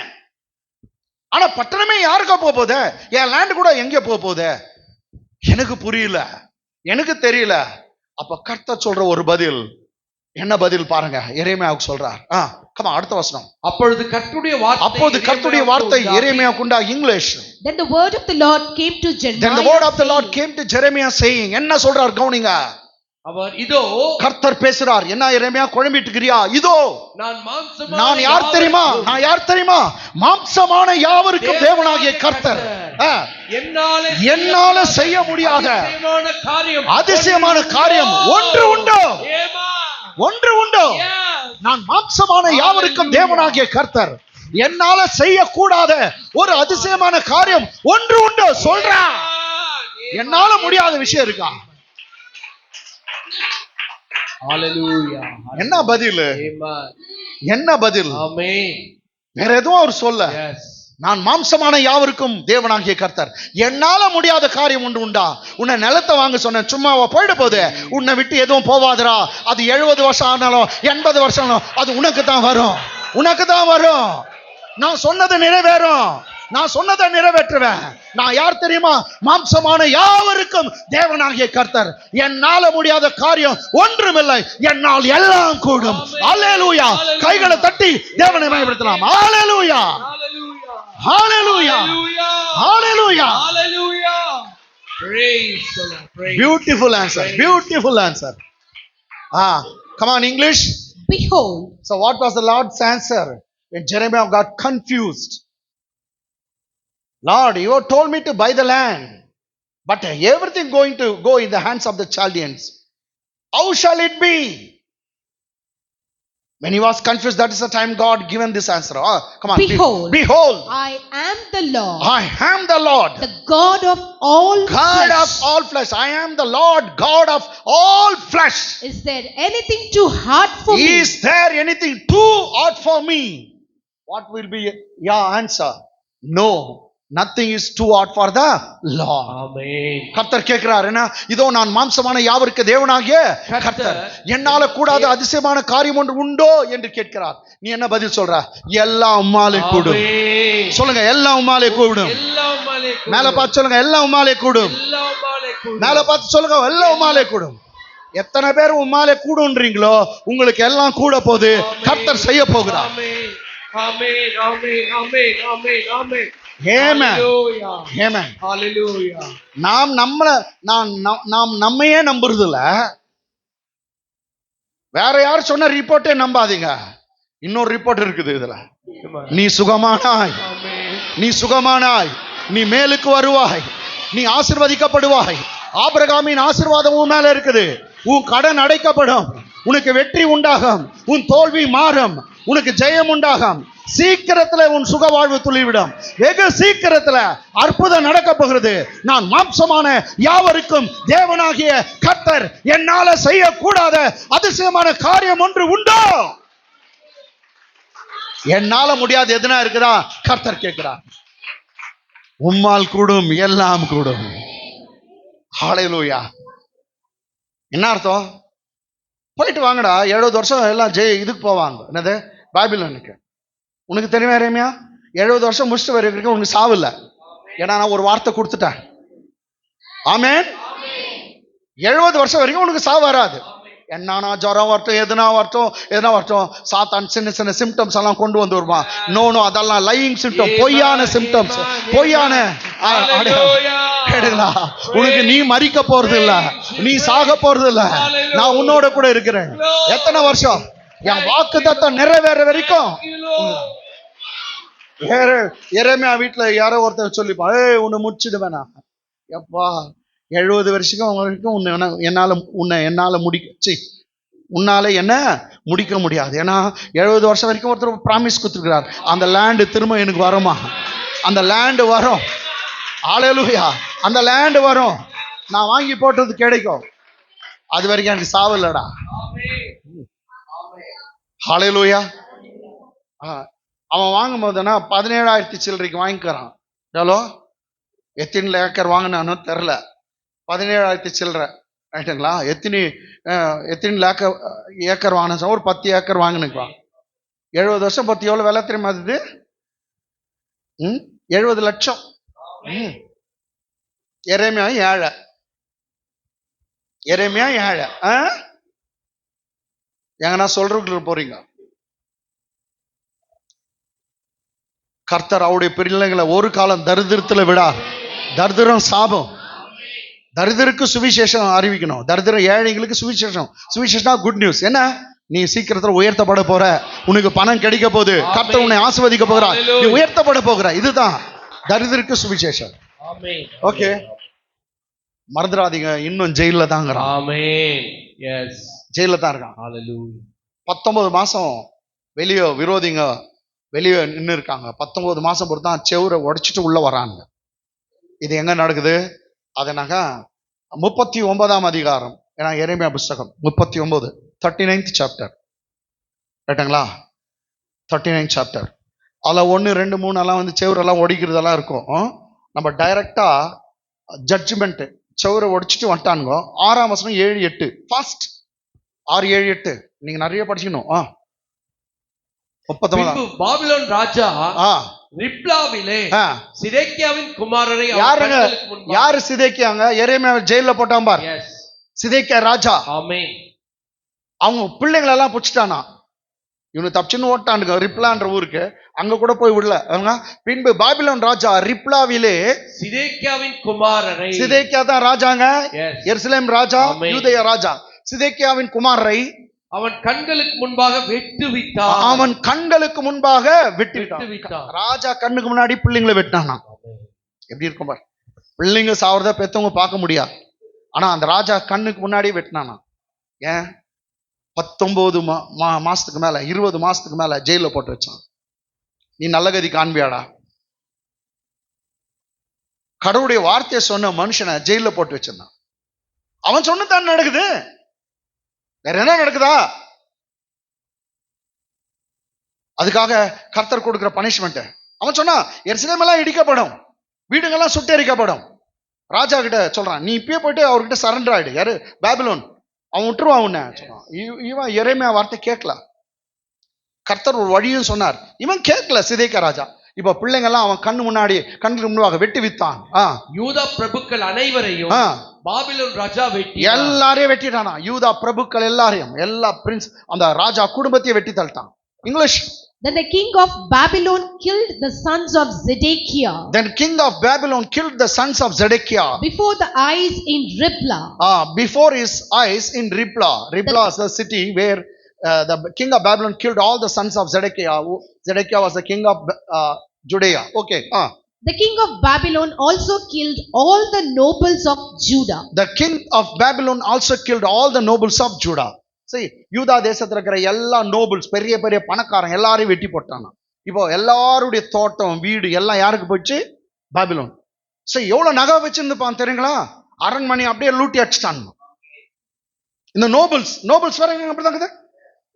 ஆனா பட்டணமே யாருக்கா போகுது? என் லேண்ட் கூட எங்க போகுது? எனக்கு புரியல, எனக்கு தெரியல. அப்ப கர்த்தர் சொல்ற ஒரு பதில், என்ன பதில் பாருங்க. எரேமியாவுக்கு சொல்றார். அடுத்த வசனம். அப்பொழுது கர்த்தருடைய வார்த்தை எரேமியாவுக்கு உண்டா. English. Then the word of the Lord came to Jeremiah saying, என்ன சொல்றார் கவனிங்க. அவர் இதோ, கர்த்தர் பேசுறார். என்ன எரேமியா குழம்பிட்டு இருக்கிறியா? இதோ நான் யார் தெரியுமா? மாம்சமான யாவருக்கும் தேவனாகிய கர்த்தர். என்னால செய்ய முடியாத அதிசயமான காரியம் ஒன்று உண்டோ. நான் மாம்சமான யாவருக்கும் தேவனாகிய கர்த்தர். என்னால செய்யக்கூடாத ஒரு அதிசயமான காரியம் ஒன்று உண்டோ சொல்றா. என்னால முடியாத விஷயம் இருக்கா? என்ன பதில்? வேற எதுவும் அவர் சொல்ல. நான் மாம்சமான யாவருக்கும் தேவனாகிய கர்த்தர். என்னால முடியாத காரியம் ஒன்று உண்டா? உன்னை நிலத்தை வாங்க சொன்ன, சும்மாவா போயிட போகுது? உன்னை விட்டு எதுவும் போவாதரா. அது 70 வருஷம் ஆனாலும் 80 வருஷம் ஆனாலும் அது உனக்கு தான் வரும். நான் சொன்னதை நிறைவேற்றுவேன். நான் யார் தெரியுமா? மாம்சமான யாவருக்கும் தேவனாகிய கர்த்தர். என்னால முடியாத காரியம் ஒன்றுமில்லை, என்னால் எல்லாம் கூடும். அல்லேலூயா. கைகளை தட்டி தேவனை மகிமைப்படுத்தலாம். அல்லேலூயா. Hallelujah. Hallelujah. Hallelujah. Praise the Lord. Beautiful answer. Come on, English. Behold. So what was the Lord's answer when Jeremiah got confused? Lord, you told me to buy the land, but everything going to go in the hands of the Chaldeans. How shall it be? When he was confused, that is the time God given this answer. Come on. Behold. I am the Lord. The God of all flesh. I am the Lord God of all flesh. Is there anything too hard for me? Is there anything too hard for me? What will be your answer? No. nothing is too hard for the Lord. ஆமென். கர்த்தர் கேட்கிறார் என்ன, இதோ நான் மாம்சமான யாவருக்கு தேவனாகிய கர்த்தர், என்னால கூடாத அதிசயமான காரியம் ஒன்று உண்டோ என்று கேட்கிறார். நீ என்ன பதில் சொல்ற? எல்லாம் உம்மாலே கூடும். ஆமென். சொல்லுங்க, எல்லாம் உம்மாலே கூடும். எல்லாம் உம்மாலே கூடும். மேல பார்த்து சொல்லுங்க, எல்லாம் உம்மாலே கூடும். எல்லாம் உம்மாலே கூடும். மேல பார்த்து சொல்லுங்க, எல்லாம் உம்மாலே கூடும். எத்தனை பேர் உம்மாலே கூடுன்றீங்களோ உங்களுக்கு எல்லாம் கூட போகுது. கர்த்தர் செய்ய போகிறார். ஆமென். ஆமென். ஆமென். ஆமென். ஆமென். ஆமென். ஆமென். ஹalleluya. ஆமென். ஹalleluya. நாம் நம்மையே நம்புறது இல்ல. வேற யார் சொன்ன ரிப்போர்ட்டே நம்பாதீங்க. இன்னொரு ரிப்போர்ட் இருக்குது இதுல. நீ சுகமானாய், ஆமென். நீ சுகமானாய், நீ மேலுக்கு வருவாய், நீ ஆசீர்வதிக்கப்படுவாய். ஆபிரகாமின் ஆசீர்வாதம் உன் மேல இருக்குது. உன் கடன் அடைக்கப்படும், உனக்கு வெற்றி உண்டாகும், உன் தோல்வி மாறும், உனக்கு ஜெயம் உண்டாகும். சீக்கிரத்துல உன் சுக வாழ்வு துளிவிடும். வெகு சீக்கிரத்துல அற்புதம் நடக்க போகிறது. நான் மாம்சமான யாவருக்கும் தேவனாகிய கர்த்தர், என்னால செய்யக்கூடாத அதிசயமான காரியம் ஒன்று உண்டோ? என்னால முடியாது எதுனா இருக்குதா? கர்த்தர் கேட்கிறார். உம்மால் கூடும், எல்லாம் கூடும். ஹalleluya. என்ன அர்த்தம்? போயிட்டு வாங்கடா, 70 வருஷம் எல்லாம் இதுக்கு போவாங்க. என்னது? பாபிலோனுக்கு. உனக்கு தெரியுமா எரேமியா? 70 வருஷம் முடிச்சுட்டு வரைக்கும் உனக்கு சாவு இல்லை. ஏன்னா நான் ஒரு வார்த்தை கொடுத்துட்டேன். ஆமென். 70 வருஷம் வரைக்கும் உனக்கு சாவு வராது. என்னன்னா ஜுரம் வரட்டும், எதுனா வரட்டும், சாத்தான் சின்ன சின்ன சிம்டம்ஸ் எல்லாம் கொண்டு வந்து வருவான். நோ, அதெல்லாம் லையிங் சிம்டம், பொய்யான சிம்டம்ஸ், பொய்யான கேடுங்களா. உனக்கு நீ மரிக்க போறது இல்ல, நீ சாக போறது இல்ல, நான் உன்னோட கூட இருக்கிறேன். எத்தனை வருஷம்? என் வாக்குத்தத்தம் நிறைவேற வரைக்கும். எரேமியா வீட்டுல யாரோ ஒருத்தர் சொல்லிப்பா, உன்னை முடிச்சிடு வேணாம். எப்பா 70 வருஷம் வரைக்கும் என்னால உன்னால என்ன முடிக்க முடியாது. ஏன்னா 70 வருஷம் வரைக்கும் ஒருத்தர் ப்ராமிஸ் கொடுத்துருக்கிறார், அந்த லேண்டு திரும்ப எனக்கு வருமா, அந்த லேண்டு வரும். ஹalleluya. அந்த லேண்டு வரும், நான் வாங்கி போட்டது கிடைக்கும். அது வரைக்கும் எனக்கு சாவு இல்லடா. ஹalleluya. அவன் வாங்கும் போதுன்னா 17,000 சில்லறைக்கு வாங்கிக்கிறான். எவ்வளோ? எத்தனை ஏக்கர் வாங்கினானோ தெரில, 17,000 சில்லறை ரைட்டுங்களா. எத்தனை ஏக்கர் வாங்கினா? ஒரு 10 ஏக்கர் வாங்கினுக்குவான். 70 வருஷம் 10 எவ்வளோ விலை தெரியுமா? அது 70 லட்சம். எரேமியா ஏழை. எங்கன்னா சொல்றதுக்கு போறீங்க. கர்த்தர் அவருடைய பிள்ளைகளை ஒரு காலம் தரித்திரத்துல விடார். தரித்திரம் சாபம். தரித்திற்கு சுவிசேஷம் அறிவிக்கணும். தரித்திரம் ஏழைகளுக்கு சுவிசேஷம் குட் நியூஸ். என்ன? நீ சீக்கிரத்துல உயர்த்தப்பட போற, உனக்கு பணம் கிடைக்க போகுது, கர்த்தர் உன்னை ஆசீர்வதிக்க போகிறார், நீ உயர்த்தப்பட போகிற. இதுதான் தரித்திற்கு சுவிசேஷம். ஓகே, மறந்துடாதீங்க, இன்னும் ஜெயில தாங்க. ஜெயில தான் இருக்கான். 19 மாசம் விரோதிங்க வெளியே நின்று இருக்காங்க. 19 மாசம் பொறுத்து தான் செவுரை உடைச்சிட்டு உள்ள வராங்க. இது எங்க நடக்குது? அதனாக்கா 39ஆம் அதிகாரம், ஏன்னா எரேமியா புஸ்தகம் 39, 39th சாப்டர் ரைட்டுங்களா. 39th chapter. அதில் 1, 2, 3 எல்லாம் வந்து செவுரெல்லாம் ஒடிக்கிறதெல்லாம் இருக்கும். நம்ம டைரக்டா ஜட்ஜ்மெண்ட் செவுரை ஒடிச்சிட்டு வந்துட்டானுங்க. 6ஆம் வசனம் 7, 8 ஃபாஸ்ட். 6, 7, 8 நீங்க நிறைய படிச்சுக்கணும். 39. பாபிலோன் ராஜா ரிப்லாவிலே சிதேக்கியாவின் குமாரரை யாரு? சிதேக்கியாங்க. எரேமியா ஜெயில போட்டான் பார். சிதேக்கியா ராஜா. ஆமென். அவங்க பிள்ளைங்களை எல்லாம் புடிச்சிட்டானா. இவனு தப்பிச்சுன்னு ஓட்டானுங்க ரிப்லான்ற ஊருக்கு. அங்க கூட போய் விடல அவங்க. பின்பு பாபிலோன் ராஜா ரிப்லாவிலே சிதேக்கியாவின் குமாரரை, சிதேக்கியா தான் ராஜாங்க, எருசலேம் ராஜா, யூதேயா ராஜா. சிதேக்கியாவின் குமாரரை அவன் கண்களுக்கு முன்பாக வெட்டுவிட்டான். அவன் கண்களுக்கு முன்பாக வெட்டுவிட்டான். ராஜா கண்ணுக்கு முன்னாடி பிள்ளைங்களை வெட்டினானா. எப்படி இருக்கும் பாரு. பிள்ளைங்க சாவறத பெத்தவங்க பார்க்க முடியாது, ஆனா அந்த ராஜா கண்ணுக்கு முன்னாடி வெட்டினானா. ஏன்? 19 மாசத்துக்கு மேல, 20 மாசத்துக்கு மேல ஜெயில போட்டு வச்சான். நீ நல்ல கதி காண்பியாடா? கடவுளுடைய வார்த்தையை சொன்ன மனுஷனை ஜெயில போட்டு வச்சிருந்தான். அவன் சொன்னதான் நடக்குது, வேற என்ன நடக்குதா? அதுக்காக கர்த்தர் கொடுக்கிற பனிஷ்மெண்ட். அவன் சொன்னா எருசலேம் எல்லாம் இடிக்கப்படும். வீடுங்கெல்லாம் சுட்டெரிக்கப்படும். ராஜா கிட்ட சொல்றான், நீ இப்பயே போயிட்டு அவர்கிட்ட சரண்டர் ஆயிடு. யாரு? பாபிலோன். அவன் விட்டுருவான் உன்னை சொல்றான். இவன் எரேமியா வார்த்தை கேட்கல. கர்த்தர் ஒரு வழியும் சொன்னார், இவன் கேட்கல. சிதேக்கியா ராஜா இப்ப பிள்ளைங்க எல்லாம் அவன் கண்ணுக்கு முன்பாக வெட்டி வித்தான். யூதா பிரபுக்கள் அனைவரையும் பாபிலோன் ராஜா வெட்டி எல்லாரையும் வெட்டிட்டானா. யூதா பிரபுக்கள் எல்லாரையும், எல்லா பிரின்ஸ், அந்த ராஜா குடும்பத்தையும் வெட்டி தள்ளிட்டான். English. Then the king of Babylon killed the sons of Zedekiah. Then king of Babylon killed the sons of Zedekiah before the eyes in Riblah. Before his eyes in Riblah. Riblah is the city where the king of Babylon killed all the sons of Zedekiah. Zedekiah was the king of Judea. Okay. The king of Babylon also killed all the nobles of Judah. The king of Babylon also killed all the nobles of Judah. சரி, யூதா தேசத்துல இருக்கிற எல்லா nobles, பெரிய பெரிய பணக்காரங்க எல்லாரையும் வெட்டி போட்டானா. இப்போ எல்லாருடைய தோட்டம், வீடு எல்லாம் யாருக்கு போச்சு? பாபிலோன். சரி, எவ்வளவு நகை வச்சிருந்துப்பான் தெரியுங்களா? அரண்மனை அப்படியே லூட்டி அடிச்சிட்டான். இந்த நோபல்ஸ் வர அப்படிதான்.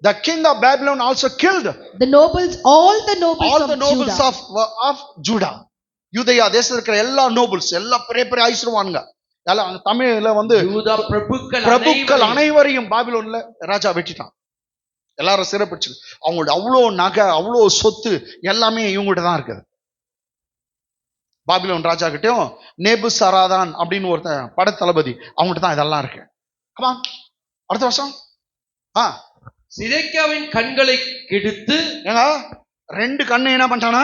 The king of Babylon also killed the nobles, all the nobles of Judah. யூதயா தேசத்துல இருக்கிற எல்லா நோபல்ஸ், எல்லா பெரிய பெரிய ஐஸ்வர்வான்ங்க எல்லாம், தமிழ்ல யூதா பிரபுக்கள் அனைவரையும் பாபிலோன்ல ராஜா வெட்டிட்டான். எல்லாரும் சிறப்பிச்சு. அவங்களோட அவ்வளோ நகை, அவ்வளோ சொத்து எல்லாமே இவங்ககிட்ட தான் இருக்குது. பாபிலோன் ராஜா கிட்டயும் நேபுசராதான் அப்படின்னு ஒருத்தன் படைத்தளபதி, அவங்ககிட்ட தான் இதெல்லாம் இருக்கு. அடுத்த வருஷம் சிதேக்கியாவின் கண்களை கெடுத்து, ஏங்க 2 கண்ணை என்ன பண்ணிட்டானா?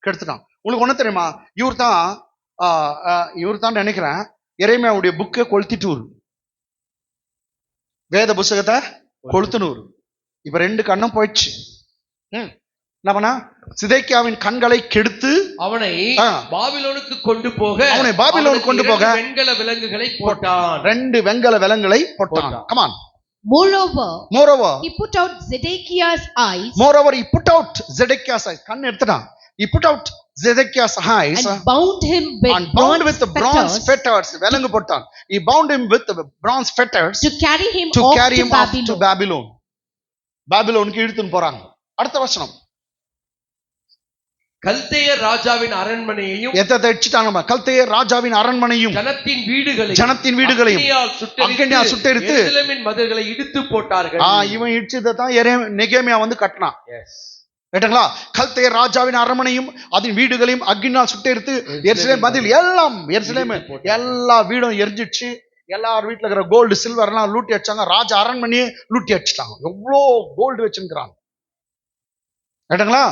கெடுத்துட்டான். உங்களுக்கு ஒண்ணு தெரியுமா? இவர் தான் நினைக்கிறேன் எரேமியாவுடைய புக்கை கொளுத்திட்டு, வேத புஸ்தகத்தை கொளுத்துனூர். இப்ப 2 கண்ணும் போயிடுச்சு. என்ன பண்ணா? சிதேக்கியாவின் கண்களை கெடுத்து அவனை பாபிலோனுக்கு கொண்டு போக வெண்கல விலங்குகளை போட்டான். 2 வெண்கல விலங்குகளை போட்டான். Come on. Moreover, he put out Zedekiah's eyes. He put out Zedekiah's eyes. கண் எடுத்துட்டான். He put out Zedekiah's eyes and bound him with bronze fetters. விலங்கு போட்டான். He bound him with bronze fetters to carry him off to Babylon. பாபிலோனுக்கு இழுத்துன்னு போறாங்க. அடுத்த வசனம். கல்தேயர் ராஜாவின் அரண்மனையையும், கல்தேயர் ராஜாவின் அரண்மனையும், ஜனத்தின் வீடுகளையும் அக்கினியால் சுட்டெரித்து எருசலேமின் மதில்களை இடித்து போட்டார்கள். இவன் இடிச்சதான் நெகேமியா கட்டினான். கேட்டீங்களா? கல்தேயர் ராஜாவின் அரண்மனையும் அதன் வீடுகளையும் அக்கினியால் சுட்டெரித்து எருசலேம் மதில் எல்லாம், எருசலேம் எல்லா வீடும் எரிஞ்சிடுச்சு. எல்லார் வீட்டுல இருக்கிற கோல்டு சில்வர் எல்லாம் லூட்டி அடிச்சாங்க. ராஜா அரண்மனையே லூட்டி அடிச்சிட்டாங்க. எவ்வளோ கோல்டு வச்சிருக்கிறாங்க. கேட்டீங்களா?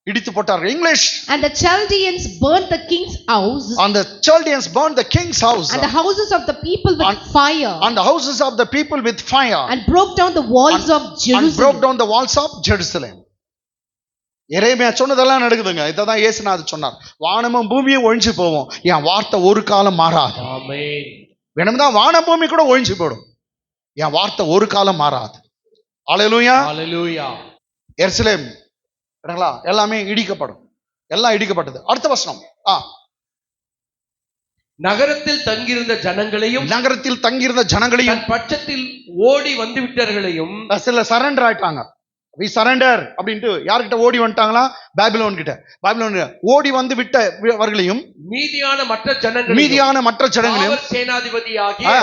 இடித்து போட்டார்கள். English. And the Chaldeans burned the king's house. And the Chaldeans burned the king's house. And the houses of the people with fire. And the houses of the people with fire. And broke down the walls of Jerusalem. And broke down the walls of Jerusalem. எரேமியா சொன்னதெல்லாம் நடக்குதுங்க. இதான் இயேசுநாதர் சொன்னார், வானமும் பூமியும் ஒழிஞ்சு போவோம், என் வார்த்தை ஒரு காலம் மாறாது. ஆமென். வேணும்தான் வானம் பூமி கூட ஒழிஞ்சு போடும், என் வார்த்தை ஒரு காலம் மாறாது. அல்லேலூயா, அல்லேலூயா. எருசலேம் எல்லாமே இடிக்கப்படும். எல்லாம் இடிக்கப்பட்டது. அடுத்த வசனம். நகரத்தில் தங்கியிருந்த ஜனங்களையும் பட்சத்தில் ஓடி வந்து விட்டவர்களையும், சில சரண்டர் ஆயிட்டாங்க. we surrender அப்படின்ட்டு யார்கிட்ட ஓடி வந்துட்டாங்களா? பாபிலோன் கிட்ட. பாபிலோன் ஓடி வந்து விட்டவர்களையும் மீதியான மற்ற ஜனங்களையும் சேனாதிபதியாகிய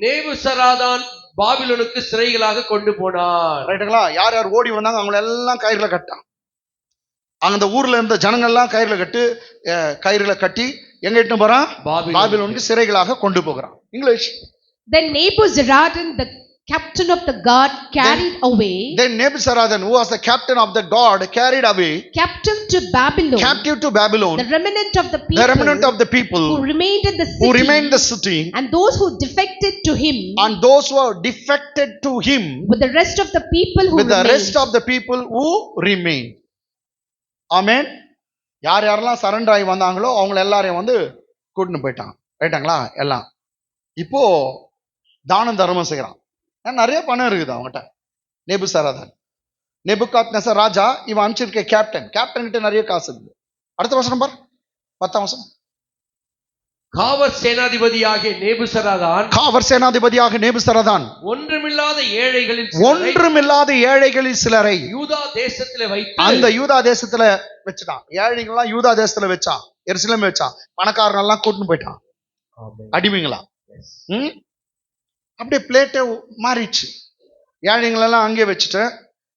நேபுசராதான் பாபிலோனுக்கு சிறைகளாக கொண்டு போனார். ரைட்டுங்களா? யார் யார் ஓடி வந்தாங்க அவங்க எல்லாம் கயிறுல கட்டான். அந்த ஊர்ல இருந்த ஜனங்கள்லாம் கயிறுல கட்டி எங்க இட்டு போறான்? பாபிலோனுக்கு சிறைகளாக கொண்டு போகிறான். English. Then Nebuzaradan, the captain of the guard, carried away. Then Nebuzaradan, who was the captain of the guard, carried away. Captive to Babylon. The remnant of the people. Who remained in the city. And those who defected to him. With the rest of the people who remained. ஆமென். யார் யாரெல்லாம் surrender ஆகி வந்தாங்களோ அவங்க எல்லாரையும் கூட்டின்னு போயிட்டாங்க. ரைட்டாங்களா? எல்லாம் இப்போ தானம் தர்மம் செய்யறான். நிறைய பணம் இருக்குது அவங்ககிட்ட. நேபுசராதான், நேபுகாத்நேசர் ராஜா இவன் அனுப்பிச்சிருக்க கேப்டன் கிட்ட நிறைய காசு இருக்குது. அடுத்த வசனம் பார், 10ஆம் வசனம். காவர் சேனாதிபதியாகிய நேபுசராதான் ஒன்றுமில்லாத ஏழைகளில் சிலரை யூதா தேசத்திலே வைத்து, அந்த யூதா தேசத்துல வச்சுட்டான். ஏழைகள்லாம் யூதா தேசத்துல வச்சான். எருசலேம் வச்சான், பணக்காரன் எல்லாம் கூட்டின்னு போயிட்டான் அடிமைங்களா. அப்படியே பிளேட்டே மாறிடுச்சு. ஏழைங்களெல்லாம் அங்கேயே வச்சுட்டு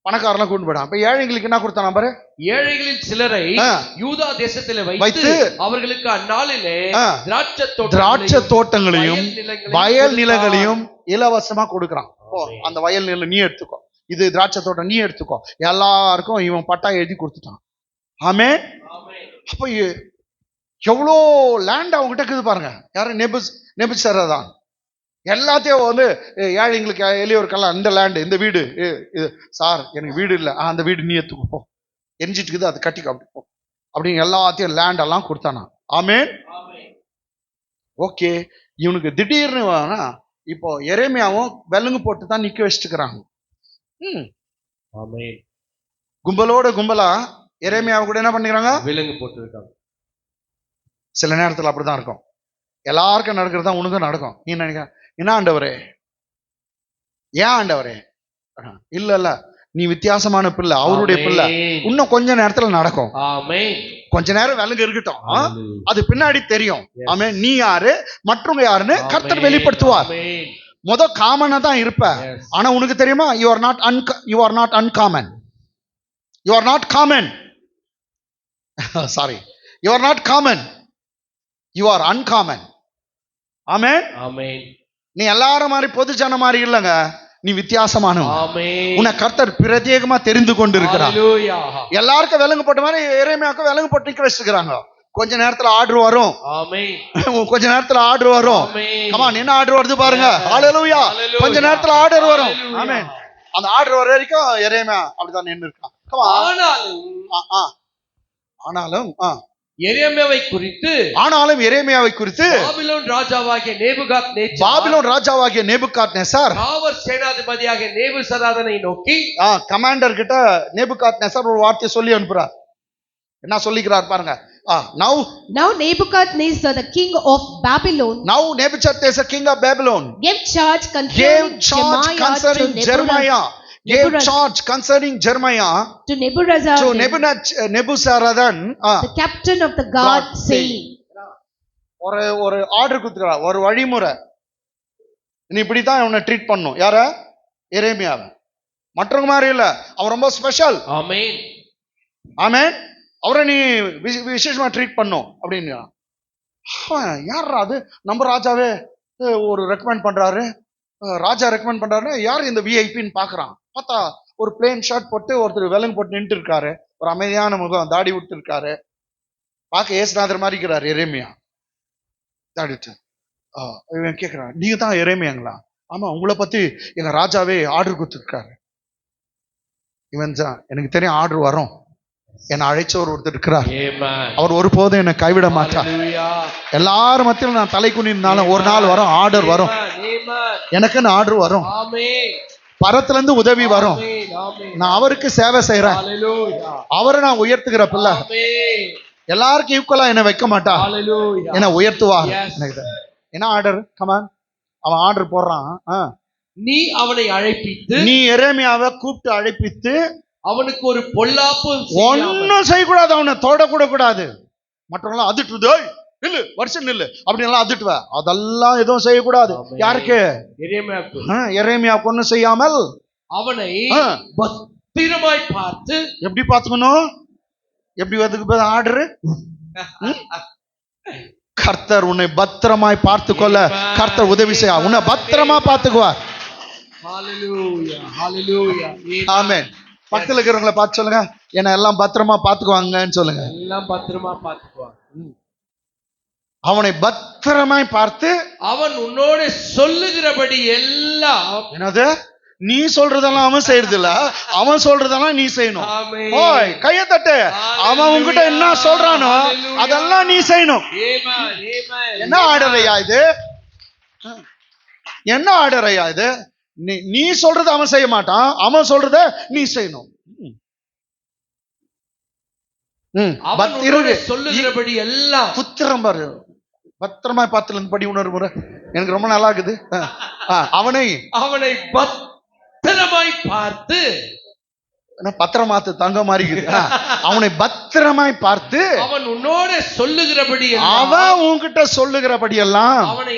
பணக்காரெல்லாம் கூட்டு போயிட்டான். அப்ப ஏழைங்களுக்கு என்ன கொடுத்தான் பாரு, ஏழைகளில் சிலரை யூதா தேசத்திலே வைத்து அவர்களுக்கு அந்நாளிலே திராட்சை தோட்டங்களையும் வயல் நிலங்களையும் இலவசமா கொடுக்கறான். அந்த வயல் நிலம் நீ எடுத்துக்கோ, இது திராட்சை தோட்டம் நீ எடுத்துக்கோ, எல்லாருக்கும் இவன் பட்டா எழுதி கொடுத்துட்டான். ஆமே. அப்ப எவ்வளோ லேண்ட் அவங்ககிட்ட இருக்குது பாருங்க. யாரு? நெபுசரதான். எல்லாத்தையும் வந்து ஏழைங்களுக்கு எளியோருக்கெல்லாம் இந்த லேண்டு, இந்த வீடு, சார் எனக்கு வீடு இல்லை, அந்த வீடு நீ எடுத்துக்கோ, எரிஞ்சிட்டு இருக்குது அதை கட்டிக்கோ அப்படி போ அப்படின்னு எல்லாத்தையும் லேண்ட் எல்லாம் கொடுத்தானா. ஆமென். ஓகே. இவனுக்கு திடீர்னு இப்போ எரேமியாவும் விலங்கு போட்டு தான் நிக்க வச்சுக்கிறாங்க. கும்பலோட கும்பலா எரேமியாவை கூட என்ன பண்ணிக்கிறாங்க, விலங்கு போட்டு இருக்காங்க. சில நேரத்தில் அப்படிதான் இருக்கும். எல்லாருக்கும் நடக்கிறதா உனக்கும் நடக்கும். நீ நினைக்கிற, என்ன ஆண்டவரே, ஏன் ஆண்டவரே? இல்ல இல்ல, நீ வித்தியாசமான பிள்ளை, அவருடைய பிள்ளை. இன்னும் கொஞ்ச நேரத்துல நடக்கும். கொஞ்ச நேரம் விலங்கு இருக்கட்டும், அது பின்னாடி தெரியும். ஆமே. நீ யாரு, மற்றவங்க யாருன்னு கர்த்தர் வெளிப்படுத்துவார். காமனா தான் இருப்ப, ஆனா உனக்கு தெரியுமா, you are not uncommon. You are not common. Sorry, you are not common, you are uncommon. Amen. Amen. நீ எல்லாரும் மாதிரி பொது ஜன மாதிரி இல்லங்க, நீ வித்தியாசமானவன். உன்னை கர்த்தர் பிரத்யேகமா தெரிந்து கொண்டு இருக்கிறார். எல்லாருக்கும் விலங்கு போட்ட மாதிரி எரேமியாவுக்கு விலங்கு போட்டு நிக்க வச்சிருக்காங்க. கொஞ்ச நேரத்துல ஆர்டர் வரும். கொஞ்ச நேரத்துல ஆர்டர் வரும். கமான், என்ன ஆர்டர் வருது பாருங்க. ஹல்லேலூயா. கொஞ்ச நேரத்துல ஆர்டர் வரும். ஆமென். அந்த ஆர்டர் வர வரைக்கும் எரேமியா அப்படிதான் நின்று இருக்கான். ஆனாலும் எரேமியாவை குறித்து பாபிலோன் ராஜாவாகிய நேபுகாத்நேசர் சேனாதிபதியாகிய நேபுசராதனை நோக்கி, கமாண்டர் கிட்ட நேபுகாத்நேசர் ஒரு வார்த்தை சொல்லி அனுப்புறார். என்ன சொல்லிக்கிறார் பாருங்க. Now Nebuchadnezzar the king of Babylon, king of Babylon gave charge concerning Jeremiah. Gave charge concerning Jeremiah to Nebuzaradan, the captain of the guard, saying, ஒரு ஆர்டர் கொடுத்துறார், ஒரு வழிமுறை. நீ இப்படித்தான் அவனை ட்ரீட் பண்ணும். யார? எரேமியாவை. மற்றவங்க மாதிரி இல்ல, அவன் ரொம்ப ஸ்பெஷல். ஆமென். ஆமென். அவரை நீ விசேஷமா ட்ரீட் பண்ணும் அப்படின்னு. யார் அது? நம்ம ராஜாவே ஒரு ரெக்கமெண்ட் பண்றாரு. ராஜா ரெக்கமெண்ட் பண்றாரு. யார் இந்த விஐபின்னு பாக்குறான். பார்த்தா ஒரு பிளேன் ஷர்ட் போட்டு ஒருத்தர் விலங்கு போட்டு நின்று இருக்காரு. ஒரு அமைதியான முகம், தாடி விட்டு இருக்காரு. பார்க்க ஏசுநாதர் மாதிரி இருக்கிறாரு எரேமியா. தாடிட்டு இவன் கேட்கிறான், நீங்க தான் எரேமியாங்களா? ஆமா, உங்களை பத்தி எங்க ராஜாவே ஆர்டர் கொடுத்துருக்காரு. இவன் தான், எனக்கு தெரியும் ஆர்டர் வரும், என்னை அழைச்சவர் ஒருத்தர் இருக்கிறார், அவர் ஒருபோதும் என்னை கைவிட மாட்டார். எல்லாரும் மத்தியிலும் நான் தலை குனிந்தாலும் ஒரு நாள் வரும், ஆர்டர் வரும், எனக்குன்னு ஆர்டர் வரும், பரத்துல இருந்து உதவி வரும். நான் அவருக்கு சேவை செய்யறேன், அவரை நான் உயர்த்துகிற பிள்ளை. எல்லாருக்கும் ஈக்குவலா என்ன வைக்க மாட்டா, என்ன உயர்த்துவார். என்ன ஆர்டர்? கமான், அவன் ஆர்டர் போடுறான். நீ அவனை அழைப்பித்து, நீ எரேமியாவை கூப்பிட்டு அழைப்பித்து, அவனுக்கு ஒரு பொல்லாப்பு ஒன்னும் செய்யக்கூடாது, அவனை தொடக்கூட கூடாது. மற்றவங்களாம் அதிட்டு நில்லு, வருஷம் நில்லு அப்படின்னு அதிட்டுவ, அதெல்லாம் எதுவும் செய்யக்கூடாது. யாருக்கு? எரேமியாவுக்கு ஒன்னும் செய்யாமல் அவனை பத்திரமாய் பார்த்து. எப்படி பார்த்துக்கணும்? எப்படி வந்து ஆர்டர்? கர்த்தர் உன்னை பத்திரமாய் பார்த்து கொள்ள கர்த்தர் உதவி செய்ய, உன்னை பத்திரமா பார்த்துக்குவார். ஆமென். பக்கத்துல இருக்கிறவங்களை பார்த்து சொல்லுங்க, என்ன எல்லாம் பத்திரமா பார்த்துக்குவாங்கன்னு சொல்லுங்க. எல்லாம் பத்திரமா பார்த்துக்குவாங்க. அவனை பத்திரமாய் பார்த்து, அவன் உன்னோட சொல்லுகிறபடி எல்லாம். என்னது? நீ சொல்றதெல்லாம் அவன் செய்யறது இல்ல, அவன் சொல்றதெல்லாம் நீ செய்யணும். ஓய், கைய தட்டு. அவன் உன்கிட்ட என்ன சொல்றானோ அதெல்லாம் நீ செய்யணும். என்ன ஆர்டர் ஐயா இது? என்ன ஆர்டர் ஐயா இது? நீ சொல்றது அவன் செய்ய மாட்டான், அவன் சொல்றத நீ செய்யணும். சொல்லுகிறபடி எல்லாம் புத்திரம் பாரு, பத்திரமா பார்த்துல படி உணர்வு முறை எனக்கு ரொம்ப நல்லா இருக்குது. அவனை பத்திரமாய் பார்த்து பத்திரமாத்து தங்க மாதிரி இருக்குது. அவனை பத்திரமாய் பார்த்து அவன் உன்னோட சொல்லுகிறபடி அவன் உன்கிட்ட சொல்லுகிறபடி எல்லாம் அவனை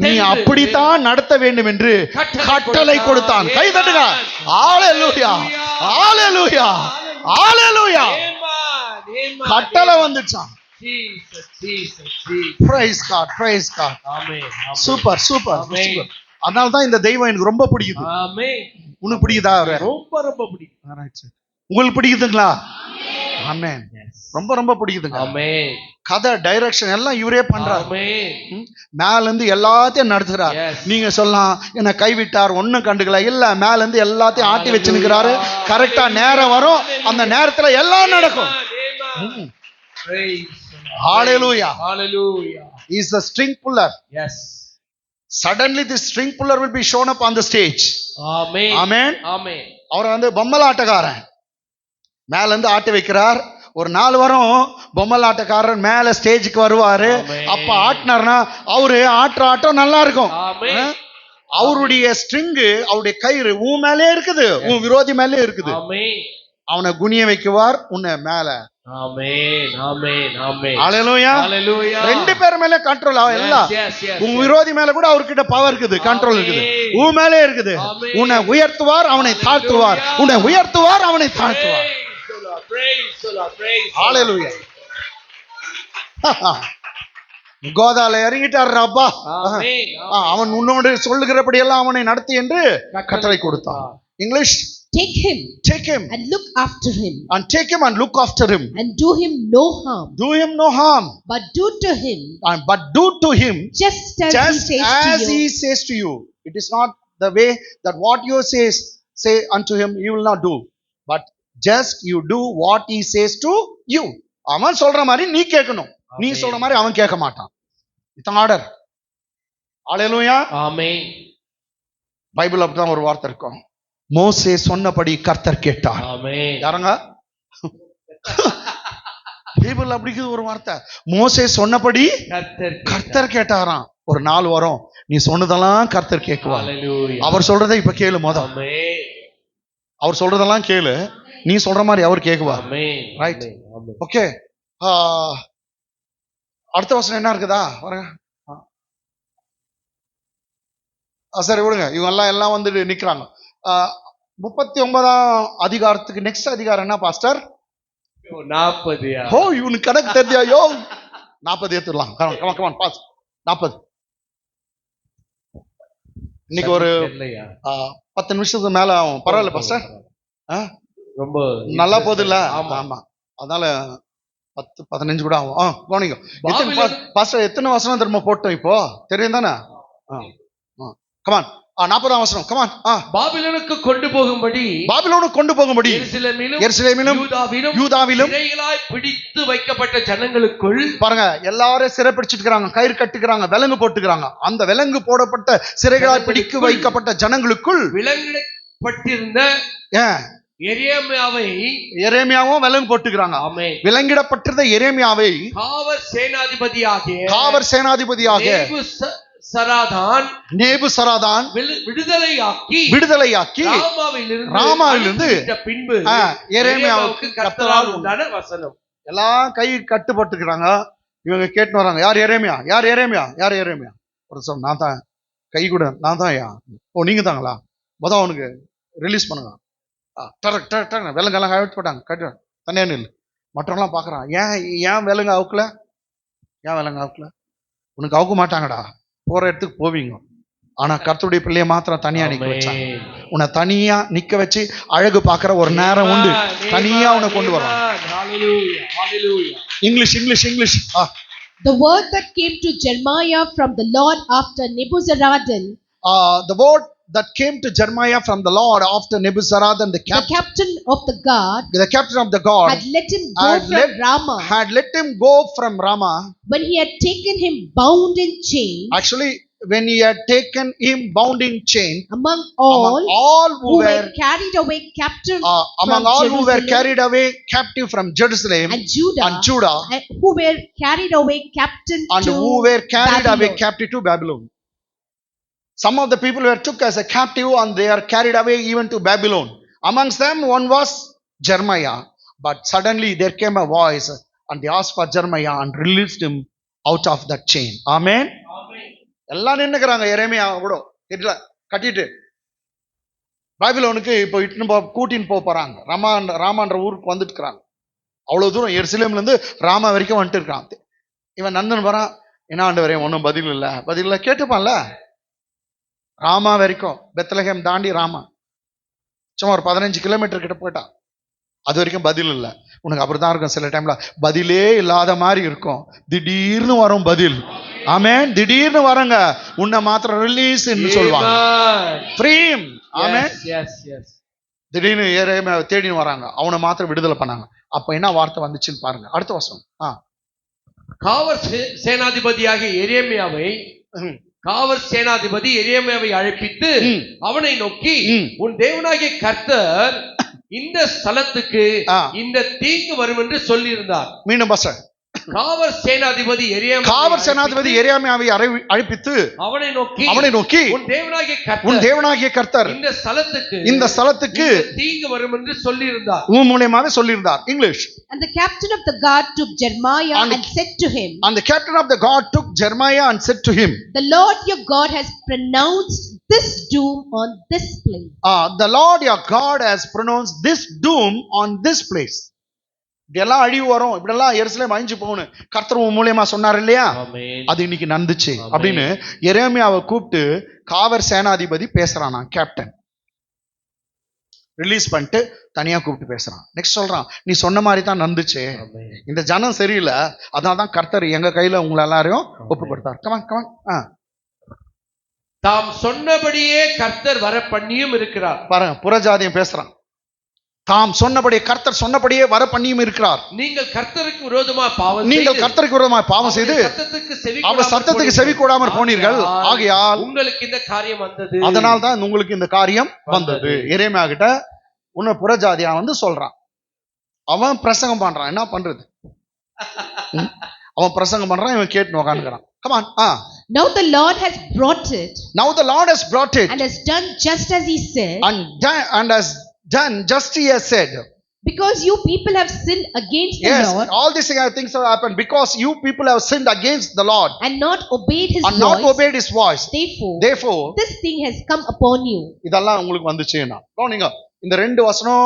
நீ அப்படித்தான் நடத்த வேண்டும் என்று கட்டளை கொடுத்தான். கை தட்டுங்க. ஹalleluya, ஹalleluya, ஹalleluya. கட்டளை வந்துச்சான். Praise God, praise God. Super super super. அதனால தான் இந்த தெய்வம் எனக்கு ரொம்ப பிடிக்குது. உனக்கு பிடிக்குதா? ரொம்ப ரொம்ப பிடிக்கும். உங்களுக்கு பிடிக்குதுங்களா? ஆமென். ரொம்ப ரொம்ப பிடிக்குதுங்க. ஆமென். கதை டைரக்ஷன் எல்லாம் இவரே பண்றாரு. மேல இருந்து எல்லாத்தையும் நடத்துறாரு. நீங்க சொல்லலாம் என்ன கைவிட்டார் ஒன்னும் கண்டுக்கல. இல்ல, மேல இருந்து எல்லாத்தையும் ஆட்டி வச்சுக்கிறாரு. கரெக்டா நேரம் வரும், அந்த நேரத்துல எல்லாம் நடக்கும். Hallelujah. Hallelujah. He is the string puller. Yes. Suddenly the string puller will be shown up on the stage. Amen. Amen. Amen. அவர் வந்து பொம்மலாட்டக்காரன் மேல இருந்து ஆட்டி வைக்கிறார். ஒரு நாள் வரும் பொம்மலாட்டக்காரன் மேல ஸ்டேஜுக்கு வருவாரு. அப்ப ஆட்டினார்னா அவரு ஆட்டுற ஆட்டம் நல்லா இருக்கும். அவருடைய ஸ்ட்ரிங்கு, அவருடைய கயிறு உன் மேலே இருக்குது, உன் விரோதி மேலே இருக்குது. அவனை குனிய வைக்குவார், உன்னை மேல. ஆமென், ஆமென், ஆமென். ஹalleluya, ஹalleluya. ரெண்டு பேர் மேல கண்ட்ரோல் எல்லாம். உன் விரோதி மேல கூட அவர்கிட்ட பவர் இருக்குது, கண்ட்ரோல் இருக்குது. உன் மேலே இருக்குது. உன்னை உயர்த்துவார், அவனை தாழ்த்துவார். உன்னை உயர்த்துவார், அவனை தாழ்த்துவார். ஹalleluya. கோதால இறங்கிட்டார் அப்பா. அவன் உன்னோடு சொல்லுகிறபடி எல்லாம் அவனை நடத்தி என்று கட்டளை கொடுத்தான். English. Take him and look after him. And take him and look after him. And do him no harm. Do him no harm. But do to him. But do to him just as he says to you. It is not the way that what you say unto him you will not do. But just you do what he says to you. அவன் சொல்ற மாதிரி நீ கேட்கணும். நீ சொல்ற மாதிரி அவன் கேட்க மாட்டான். இதான் ஆர்டர். ஹalleluya. ஆமென். பைபிள்ல அப்படிதான் ஒரு வார்த்தை இருக்கும். மோசே சொன்னபடி கர்த்தர் கேட்டார். ஆமென். யாரங்க? பைபிள்ல அப்படி ஒரு வார்த்தை. மோசே சொன்னபடி கர்த்தர் கேட்டாராம். ஒரு நாள் வரும் நீ சொன்னதெல்லாம் கர்த்தர் கேட்குவார். அவர் சொல்றதை இப்ப கேளு. மொதல் அவர் சொல்றதெல்லாம் கேளு, நீ சொல்ற மாதிரி அவர் கேட்குவார். ரைட்? ஓகே. அடுத்த வசனம் என்ன இருக்குதா? பாருங்க. சரி விடுங்க, இவங்க எல்லாம் வந்துட்டு நிக்கிறாங்க. 39ஆம் அதிகாரத்துக்கு நெக்ஸ்ட் அதிகாரம் என்ன பாஸ்டர்? 40. ஓ, இவனுக்கு கணக்கு தெரியா? யோ 40 ஏத்துடலாம். Come on boss. 40. இன்னைக்கு ஒரு 10 நிமிஷத்துக்கு மேல ஆகும். பரவாயில்ல பாஸ்டர், ரொம்ப நல்லா போகுது இல்ல? ஆமா, அதனால 10-15 கூட ஆகும். கவனிங்க பாஸ்டர். எத்தனை வசனம் திரும்ப போட்டோம் இப்போ தெரியும் தானே? கமான். 40ஆம் வசனம். கமான். பாபிலோனுக்கு கொண்டு போகும்படி எருசலேமிலும் யூதாவிலும் சிறைகளாய் பிடித்து வைக்கப்பட்ட ஜனங்களுக்குள். பாருங்க, எல்லாரும் சிறை பிடிச்சிட்டு இருக்காங்க, கயிறு கட்டுக்கிறாங்க, விலங்கு போட்டுக்கிறாங்க. அந்த விலங்கு போடப்பட்ட சிறைகளாய் பிடிக்க வைக்கப்பட்ட ஜனங்களுக்குள் விலங்கிடப்பட்டிருந்த எரேமியாவும் விலங்கு போட்டுக்கிறாங்க. விலங்கிடப்பட்டிருந்த எரேமியாவை காவர் சேனாதிபதியாக நேபுசராதான் விடுதலையாக்கி ராமாவிலிருந்து பின்பு எரேமியாவுக்கு கர்த்தரால் உண்டான வசனம். எல்லாம் கை கட்டுப்பட்டுக்கிறாங்க. இவங்க கேட்டு வராங்க, யார் எரேமியா, யார் எரேமியா, யார் எரேமியா? ஒரு சொல், நான் தான். கை கூட நான் தான். ஓ, நீங்க தாங்களா? மொதல் அவனுக்கு ரிலீஸ் பண்ணுங்க. விலங்கெல்லாம் கவிட்டு போட்டாங்க. கட்டு தனியா நில். மற்றவங்களாம் பாக்குறான். ஏன் விலங்கு அவுக்கல? ஏன் விலங்கு அவுக்கல? உனக்கு அவுக்க மாட்டாங்கடா, போற இடத்துக்கு போவீங்க. ஆனா கர்த்தருடைய பிள்ளைய மாத்திரம் தனியா நிக்க வச்சாங்க. உன்னை தனியா நிக்க வச்சு அழகு பாக்குற ஒரு நேரம் உண்டு. தனியா உன்னை கொண்டு வரும். English. The word that came to Jeremiah from the Lord after Nebuzaradan. The word that came to Jeremiah from the Lord after Nebuzaradan, the captain of the guard, had let him go from Ramah, when he had taken him bound in chains. Actually, when he had taken him bound in chain among all who were carried away captive from Jerusalem and Judah, who were carried away captive to Babylon. Some of the people were took as a captive and they are carried away even to Babylon. Amongst them one was Jeremiah, but suddenly there came a voice and they asked for Jeremiah and released him out of that chain. Amen. எல்லாம் நின்னுக்கிறாங்க. எரேமியா கூட தெரியல கட்டிட்டு பாபிலோனுக்கு இப்போ கூட்டின்னு போறாங்க. ராமான்ற ஊருக்கு வந்துட்டு இருக்கிறாங்க. அவ்வளவு தூரம் எருசலேம்ல இருந்து ராமா வரைக்கும் வந்துட்டு இருக்கான். இவன் நந்தன் வரான். என்ன ஆண்டவரே ஒன்றும் பதில் இல்லை கேட்டுப்பான்ல. ராமா வரைக்கும் பெத்லகேம் தாண்டி ராமா சும்மா ஒரு 15 கிலோமீட்டர் கிட்ட போயிட்டான். அது வரைக்கும் பதில் இல்லை. உனக்கு அப்படிதான் இருக்கும். சில டைம்ல பதிலே இல்லாத மாதிரி இருக்கும். திடீர்னு வரும் பதில். ஆமென். திடீர்னு வரங்க. உன்னை மாத்திரம் ரிலீஸ் சொல்லுவாங்க. ஃப்ரீம். ஆமென். திடீர்னு எரேமியா தேடின்னு வராங்க. அவனை மாத்திரம் விடுதலை பண்ணாங்க. அப்ப என்ன வார்த்தை வந்துச்சுன்னு பாருங்க. அடுத்த வசனம். காவல் சேனாதிபதியாகிய எரேமியாவை அழைப்பித்து அவனை நோக்கி, உன் தேவனாகிய கர்த்தர் இந்த ஸ்தலத்துக்கு இந்த தீங்கு வரும் என்று சொல்லியிருந்தார். மீண்டும் பச காவல் சேனாதிபதி எரேமியாவை அழைப்பித்து அவனை நோக்கி உன் தேவனாகிய கர்த்தர் இந்த ஸ்தலத்துக்கு தீங்கு வரும் என்று சொல்லியிருந்தார். உன் மூலமாவே சொல்லியிருந்தார். English. And the captain of the guard took Jeremiah and said to him. And the captain of the guard took Jeremiah and said to him. The Lord your God has pronounced this doom on this place. The Lord your God has pronounced this doom on this place. இதெல்லாம் அழிவு வரும், இப்படியெல்லாம் எருசலேம் அழிஞ்சு போகணும் கர்த்தர் மூலியமா சொன்னார் இல்லையா? அது இன்னைக்கு நடந்துச்சு அப்படின்னு எரேமியாவை கூப்பிட்டு காவல் சேனாதிபதி பேசுறானா. கேப்டன் ரிலீஸ் பண்ணிட்டு தனியா கூப்பிட்டு பேசுறான். நெக்ஸ்ட் சொல்றான், நீ சொன்ன மாதிரி தான் நடந்துச்சு. இந்த ஜனம் சரியில்லை, அதனால்தான் கர்த்தர் எங்க கையில உங்களை எல்லாரையும் ஒப்பு கொடுத்தார். கமான். தாம் சொன்னபடியே கர்த்தர் வர பண்ணியும் இருக்கிறார். பாருங்க, புறஜாதியம் பேசுறான். தாம் சொன்னபடியே கர்த்தர் சொன்னபடியே வர பண்ணியும் இருக்கிறார். நீங்கள் கர்த்தருக்கு விரோதமாக பாவம் செய்து அவர் சத்தத்துக்கு செவி கொடாமல் போனீர்கள். ஆகையால் உங்களுக்கு இந்த காரியம் வந்தது. அதனால் தான் உங்களுக்கு இந்த காரியம் வந்தது. எரேமியா கிட்ட உன்னை புறஜாதியா சொல்றான். அவன் பிரசங்கம் பண்றான். என்ன பண்றது? அவன் பிரசங்கம் பண்றான், இவன் கேட்டு உட்காந்துக்கிறான். Come on. Now the Lord has brought it. And has done just as he said. And has done just he has said. Because you people have sinned against the Lord. All these things have happened because you people have sinned against the Lord. And not obeyed his voice. Therefore, this thing has come upon you. இதெல்லாம் உங்களுக்கு வந்துச்சுன்னா கவனிங்க. இந்த 2 வசனம்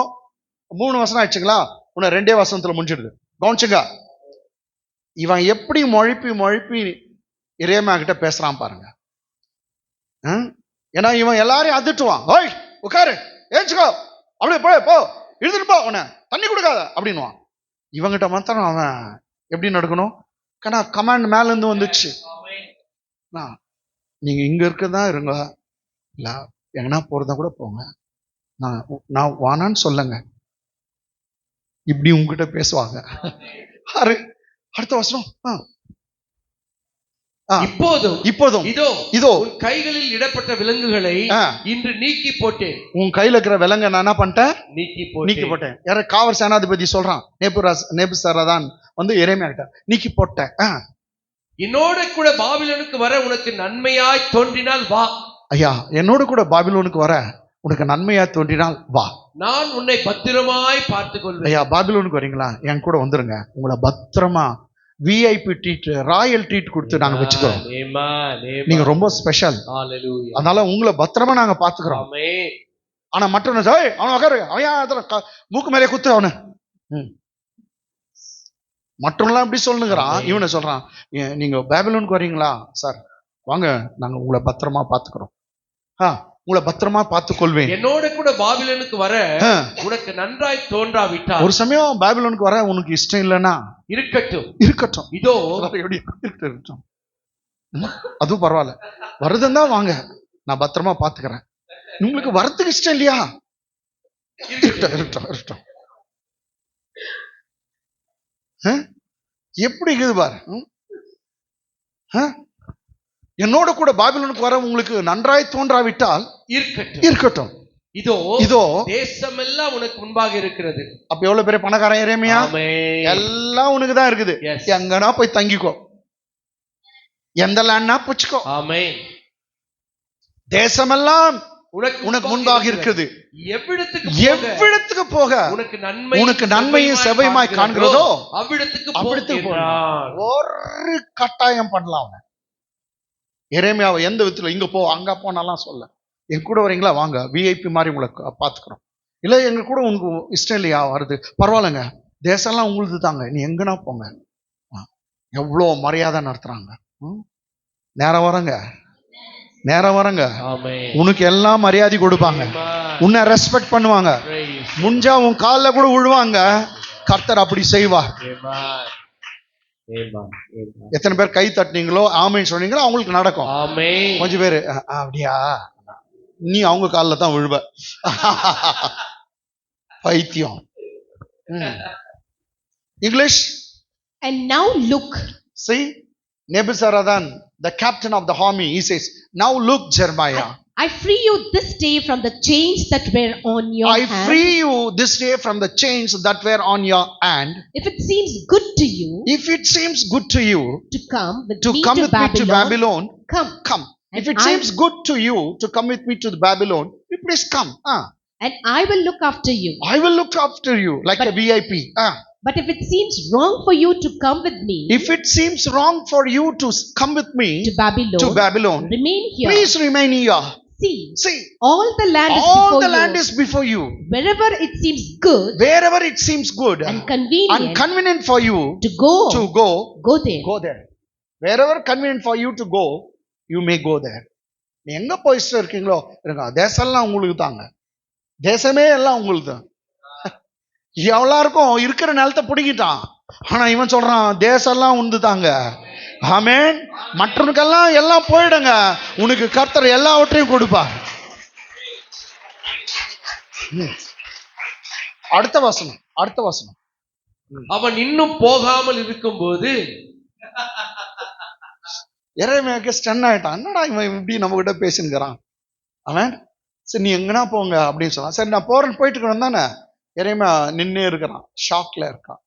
3 வசனம் ஆயிடுச்சுங்களா? உன்னை 2 வசனத்துல முடிஞ்சிடுது. கவனிச்சுங்க. இவன் எப்படி மொழிப்பி எரேமியா கிட்ட பேசுறான் பாருங்க. ஏன்னா இவன் எல்லாரையும் அதிட்டுவான். ஓய் உட்காரு, ஏச்சுக்கோ, அப்படியே போ, எழுதிட்டு போ, உன்னை தண்ணி கொடுக்காத அப்படின்வான். இவங்கிட்ட மாத்திரம் அவன் எப்படி நடக்கணும்? கமாண்ட் மேல இருந்து வந்துச்சு. நீங்க இங்க இருக்கதான் இருங்க, இல்ல எங்கன்னா போறதா கூட போங்க, நான் வானான்னு சொல்லுங்க. இப்படி உங்ககிட்ட பேசுவாங்க. அடுத்த வசனம். இப்போதும் இதோ உன் கைகளில் இடப்பட்ட விலங்குகளை இன்று நீக்கி போட்டேன். உன் கையில இருக்கிற விலங்கு நான் என்ன பண்ணிட்டேன்? நீக்கி போட்டேன். யார காவல் சேனாதிபதி சொல்றான். நேபுசாரதான் எரேமியா கிட்ட நீக்கி போட்டேன். என்னோட கூட பாபிலோனுக்கு வர உனக்கு நன்மையாய் தோன்றினால் வா. ஐயா, என்னோட கூட பாபிலோனுக்கு வர உனக்கு நன்மையா தோன்றினால் வா. நான் உன்னை பத்திரமாய் பார்த்துக் கொள்வேன். ஐயா, பாபிலோனுக்கு வரீங்களா? என் கூட வந்துருங்க. உங்களை பத்திரமா VIP ட்ரீட், ராயல் ட்ரீட் கொடுத்து நாங்க வச்சுக்கிறோம். நீங்க ரொம்ப ஸ்பெஷல். அதனால உங்களை பத்திரமா நாங்க பாத்துக்கிறோம். ஆனா மற்றவன் அவன் உட்காரு, அவன் மூக்கு மேலே குத்து அவனு. மற்றவங்களாம் எப்படி சொல்லுங்கிறான். இவனை சொல்றான், நீங்க பாபிலோனுக்கு வரீங்களா சார்? வாங்க, நாங்க உங்களை பத்திரமா பாத்துக்கிறோம். உங்களை பத்திரமா பார்த்துக் கொள்வேன். என்னோட கூட பாபிலோனுக்கு வர உனக்கு நன்றாய் தோன்றாவிட்டால், ஒரு சமயம் பாபிலோனுக்கு வர உனக்கு இஷ்டம் இல்லைன்னா இருக்கட்டும். இதோ எப்படி இருக்கட்டும், அதுவும் பரவாயில்ல. வருதுன்னா வாங்க, நான் பத்திரமா பாத்துக்கிறேன். உங்களுக்கு வரத்துக்கு இஷ்டம் இல்லையா? இருக்கட்டும். எப்படி இருக்குது பாரு. என்னோட கூட பாபிலோனுக்கு வர உங்களுக்கு நன்றாய் தோன்றாவிட்டால் இருக்கட்டும். இதோ தேசமெல்லாம் உனக்கு முன்பாக இருக்கிறது. அப்ப எவ்வளவு பெரிய பணக்காரன் எரேமியா? எல்லாம் உனக்கு தான் இருக்குது. எங்கனா போய் தங்கிக்கோ, எந்த லேண்ட்னா புச்சுக்கோ. ஆமென். தேசமெல்லாம் உனக்கு முன்பாக இருக்குது. எவ்விடத்துக்கு போக உனக்கு நன்மையும் செவ்வையுமாய் காண்கிறதோ அவ்விடத்துக்கு போ. ஒரு கட்டாயம் பண்ணலாம் அவன். எரேமியாவை எந்த விதத்துல இங்க போ அங்க போனாலாம் சொல்ல, என் கூட வரீங்களா வாங்க, விஐபி மாதிரி உங்களை பாத்துக்கிறோம். இல்ல எங்க கூட உனக்கு இஷ்டம் இல்லையா வருது, பரவாயில்லைங்க, தேசம்லாம் உங்களுது தாங்க, நீ எங்கன்னா போங்க. எவ்வளோ மரியாதை நடத்துறாங்க. நேரம் வரங்க உனக்கு எல்லாம் மரியாதை கொடுப்பாங்க, உன்னை ரெஸ்பெக்ட் பண்ணுவாங்க, முடிஞ்சா உன் காலில் கூட விழுவாங்க. கர்த்தர் அப்படி செய்வார். எத்தனை பேர் கை தட்டினீங்களோ ஆமேன்னு சொன்னீங்களோ அவங்களுக்கு நடக்கும். கொஞ்சம் பேரு அப்படியா, நீ அவங்க காலில் தான் விழுவ. பைத்தியம். English. And now look. See, Nebuzaradan, the captain of the army, he says, now look, Jeremiah. I free you this day from the chains that were on your hand. I free you this day from the chains that were on your hand. If it seems good to you, to come with me to Babylon, come. If it seems good to you to come with me to the Babylon, you please come. And I will look after you. I will look after you like a VIP. But if it seems wrong for you to come with me, if it seems wrong for you to come with me to Babylon, remain here. Please remain here. See, all the land is before you. Wherever it seems good and convenient for you to go there. Wherever convenient for you to go, you may go there. நீ எங்க போயிட்டு இருக்கீங்களோ இருங்க, தேசம்லாம் உங்களுக்கு தாங்க, தேசமே எல்லாம் உங்களுக்கு தான். எல்லாருக்கும் இருக்கிற நிலத்தை பிடிக்கிட்டான், ஆனா இவன் சொல்றான் தேசம்லாம் உண்டு தாங்க. ஆமென். மற்றவனுக்கெல்லாம் எல்லாம் போயிடுங்க, உனக்கு கர்த்தர் எல்லாவற்றையும் கொடுப்பார். அடுத்த வசனம். அவன் இன்னும் போகாமல் இருக்கும்போது எரேமியாவுக்கு ஸ்டன் ஆயிட்டான். என்னடா இவன் இப்படி நம்ம கிட்ட பேசினுக்கிறான். அவன் சரி நீ எங்கன்னா போங்க அப்படின்னு சொன்னான். சரி நான் போறேன்னு போயிட்டு இருக்கணும் தானே. எரேமியா நின்னே இருக்கிறான், ஷாக்ல இருக்கான்.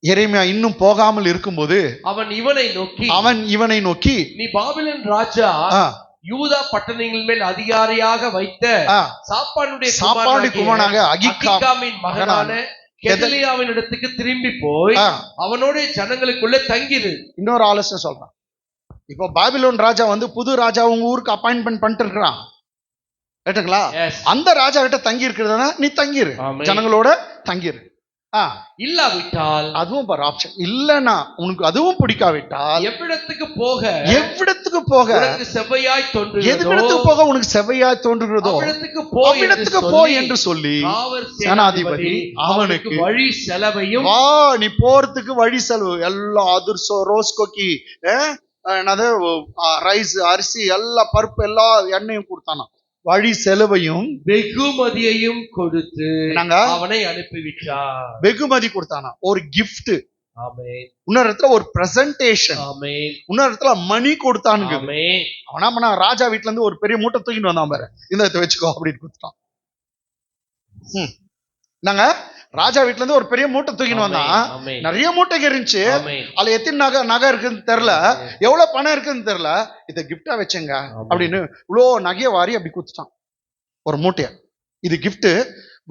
எரேமியா இன்னும் போகாமல் இருக்கும்போது அவன் இவனை நோக்கி நீ பாபிலோன் ராஜா யூதா பட்டணங்கள் மேல் அதிகாரியாக வைத்த சாப்பாடு குமாரனாக அகிக்காமின் மகனான கெதலியாவின் இடத்துக்கு திரும்பி போய் அவனோட ஜனங்களுக்குள்ள தங்கிரு. இன்னொரு ஆலோசனை சொல்றான். இப்போ பாபிலோன் ராஜா புது ராஜா உங்க ஊருக்கு அப்பாயின்மெண்ட் பண்ணிட்டு இருக்கிறான். கேட்டுங்களா? அந்த ராஜா கிட்ட தங்கி இருக்கிறதுனா நீ தங்கிரு, ஜனங்களோட தங்கிரு. இல்லாவிட்டால் அதுவும் பாரு ஆப்ஷன். இல்லனா உனக்கு அதுவும் பிடிக்காவிட்டால் எவ்விடத்துக்கு போக உனக்கு செவ்வையாய் தோன்றுகிறதோ, எவ்விடத்துக்கு போக உனக்கு செவ்வையாய் தோன்றுகிறதோ அவ்விடத்துக்கு போ என்று சொல்லி சேனாதிபதி அவனுக்கு வழி செலவையும், வா நீ போறதுக்கு வழி செலவு எல்லாம் அதிர்சோ ரோஸ் கொக்கி என்னது ரைஸ் அரிசி எல்லா பருப்பு எல்லா எண்ணெயும் கொடுத்தானா, வழி செலவையும் வெகுமதியையும் கொடுத்து அவனை அனுப்பிவிட்டார். வெகுமதி கொடுத்தானா, ஒரு கிஃப்ட். இன்னொரு இடத்துல ஒரு பிரசன்டேஷன். இன்னொரு இடத்துல மணி கொடுத்தானுங்க. அவனா ராஜா வீட்டுல இருந்து ஒரு பெரிய மூட்டை தூக்கிட்டு வந்தான் பாரு, இந்த வச்சுக்கோ அப்படின்னு கொடுத்துட்டான். நாங்க ராஜா வீட்டுல இருந்து ஒரு பெரிய மூட்டை தூக்கின்னு வந்தான். நிறைய மூட்டைக்கு இருந்துச்சு. அதுல எத்தனை நகை இருக்குன்னு தெரியல, எவ்வளவு பணம் இருக்குன்னு தெரியல. இதை கிஃப்டா வச்சுங்க அப்படின்னு இவ்வளோ நகைய வாரி அப்படி கொடுத்துட்டான் ஒரு மூட்டைய. இது கிஃப்ட்,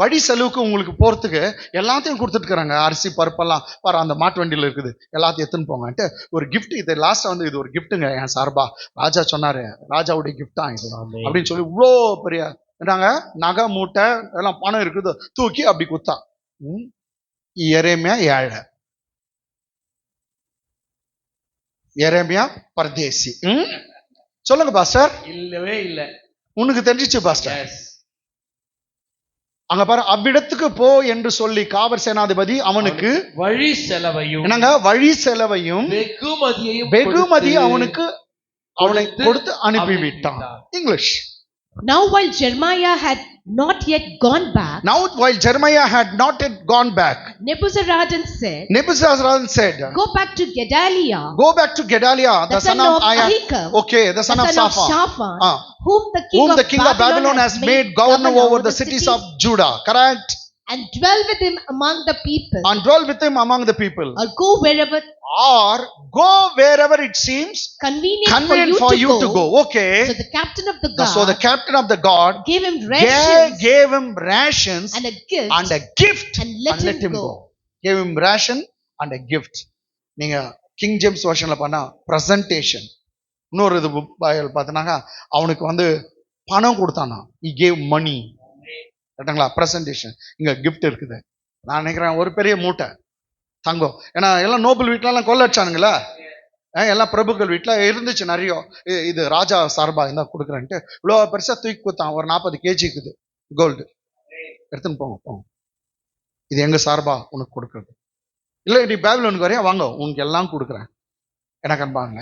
வழி செலவுக்கு உங்களுக்கு போறதுக்கு எல்லாத்தையும் கொடுத்துட்டு இருக்கிறாங்க. அரிசி பருப்பெல்லாம் பாரு அந்த மாட்டு வண்டியில இருக்குது, எல்லாத்தையும் எடுத்துன்னு போங்கன்ட்டு ஒரு கிஃப்ட். இது லாஸ்டா இது ஒரு கிஃப்ட்டுங்க என் சார்பா, ராஜா சொன்னாரு, ராஜாவுடைய கிஃப்ட் தான் இது அப்படின்னு சொல்லி இவ்வளோ பெரிய நகை மூட்டை எல்லாம் பணம் இருக்குது தூக்கி அப்படி குத்தான். எரேமியா ஏழை, எரேமியா பரதேசி. சொல்லுங்க பாஸ்டர். இல்லவே இல்ல, உனக்கு தெரிஞ்சிச்சு பாஸ்டர். அங்க பாரு, அவ்விடத்துக்கு போ என்று சொல்லி காவல் சேனாதிபதி அவனுக்கு வழி செலவையும் வழி செலவையும் வெகுமதியை அவனுக்கு அவனை கொடுத்து அனுப்பிவிட்டான். English. Now while Jeremiah had not yet gone back, Nebuzaradan said, Go back to Gedaliah, the son of Ahikam, the son of Shaphan, whom the king of Babylon has made governor over the cities of Judah. Correct? and dwell with him among the people, and dwell with him among the people, or go wherever it seems convenient for you to go. Okay. So the captain of the guard, So the captain of the guard gave him rations, gave him rations and a gift, and let him go. Gave him ration and a gift. நீங்க king James வெர்ஷன்ல பண்ணா presentation. இன்னொரு இது Bible பார்த்தனாக்கா அவனுக்கு வந்து பணம் கொடுத்தானா. he gave money. கேட்டாங்களா? Presentation. இங்க கிஃப்ட் இருக்குது. நான் நினைக்கிறேன் ஒரு பெரிய மூட்டை தங்கம். ஏன்னா எல்லாம் நோபல் வீட்லாம் கொள்ளடிச்சானுங்களா, எல்லாம் பிரபுக்கள் வீட்டில் இருந்துச்சு நிறைய. இது ராஜா சார்பா இருந்தா கொடுக்குறேன்ட்டு இவ்வளோ பெருசா தூக்கி கொடுத்தான். ஒரு 40 kg இருக்குது கோல்டு. எடுத்துன்னு போங்க, இது எங்க சார்பா உனக்கு கொடுக்குறது. இல்லை நீ பேபிலோனுக்கு வரையா, வாங்க உனக்கு எல்லாம் கொடுக்குறேன். எனக்கு அன்பாங்க,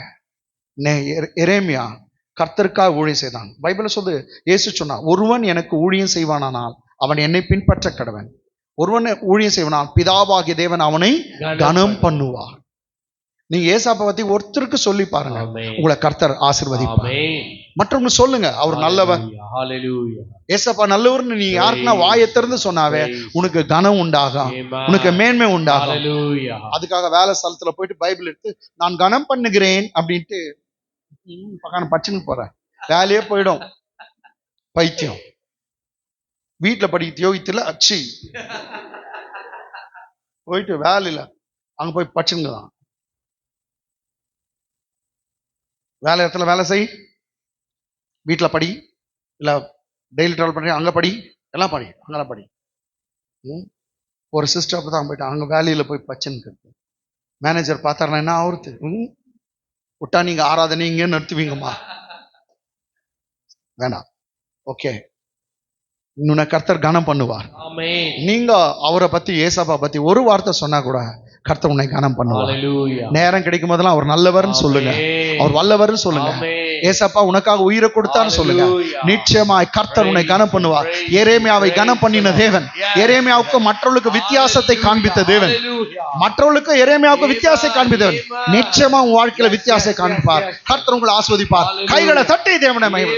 எரேமியா கர்த்தருக்காக ஊழியம் செய்தான். பைபிள் சொல்லுது, இயேசு சொன்னா, ஒருவன் எனக்கு ஊழியம் செய்வானானால் அவன் என்னை பின்பற்ற கடவன். ஒருவன் ஊழியம் செய்வானால் பிதாவாகிய தேவன் அவனை கனம் பண்ணுவார். நீங்க ஏசாப்பை பத்தி ஒருத்தருக்கு சொல்லி பாருங்க, உங்களை கர்த்தர் ஆசீர்வதிப்பார். மற்றவங்க சொல்லுங்க அவர் நல்லவர், ஏசாப்பா நல்லவர்னு நீ யாருக்குன்னா வாயை திறந்து சொன்னாவே உனக்கு கனம் உண்டாகும், உனக்கு மேன்மை உண்டாகும். அதுக்காக வேலை ஸ்தலத்துல போயிட்டு பைபிள் எடுத்து நான் கனம் பண்ணுகிறேன் அப்படின்ட்டு பக்கான பச்சுன்னு போறேன், வேலையே போயிடும். பைத்தியம். வீட்டுல படிக்க யோகித்துல அச்சி போயிட்டு வேலையில அங்க போய் பச்சுங்க தான். வேலை இடத்துல வேலை செய், வீட்டில் படி, இல்லை டெய்லி ட்ராவல் பண்ணி அங்கே படி, எல்லாம் படி, அங்கெல்லாம் படி. ஒரு சிஸ்டர் அப்போ தான் போயிட்டு அங்கே வேலையில் போய் பச்சுன்னு மேனேஜர் பார்த்தாருன்னா என்ன ஆகுறது, விட்டா நீங்கள் ஆராதனை இங்கே நிறுத்துவீங்கம்மா, வேணாம். ஓகே, இன்னொன்னு கர்த்தர் கனம் பண்ணுவார். நீங்க அவரை பத்தி ஏசாப்பா பத்தி ஒரு வார்த்தை சொன்னா கூட கர்த்தர் உன்னை கனம் பண்ணுவார். நேரம் கிடைக்கும் போதெல்லாம் அவர் நல்லவர்னு சொல்லுங்க, அவர் வல்லவர்னு சொல்லுங்க. ஏசாப்பா உனக்காக உயிரை கொடுத்தான்னு சொல்லுங்க. நிச்சயமாய் கர்த்தர் உன்னை கனம் பண்ணுவார். எரேமியாவை கனம் பண்ணின தேவன், எரேமியாவுக்கு மற்றவர்களுக்கு வித்தியாசத்தை காண்பித்த தேவன், மற்றவர்களுக்கு எரேமியாவுக்கு வித்தியாசத்தை காண்பித்தவன் நிச்சயமா உன் வாழ்க்கையில வித்தியாசத்தை காண்பிப்பார். கர்த்தர் உங்களை ஆஸ்வதிப்பார். கைகளை தட்டி தேவனை மகிமை.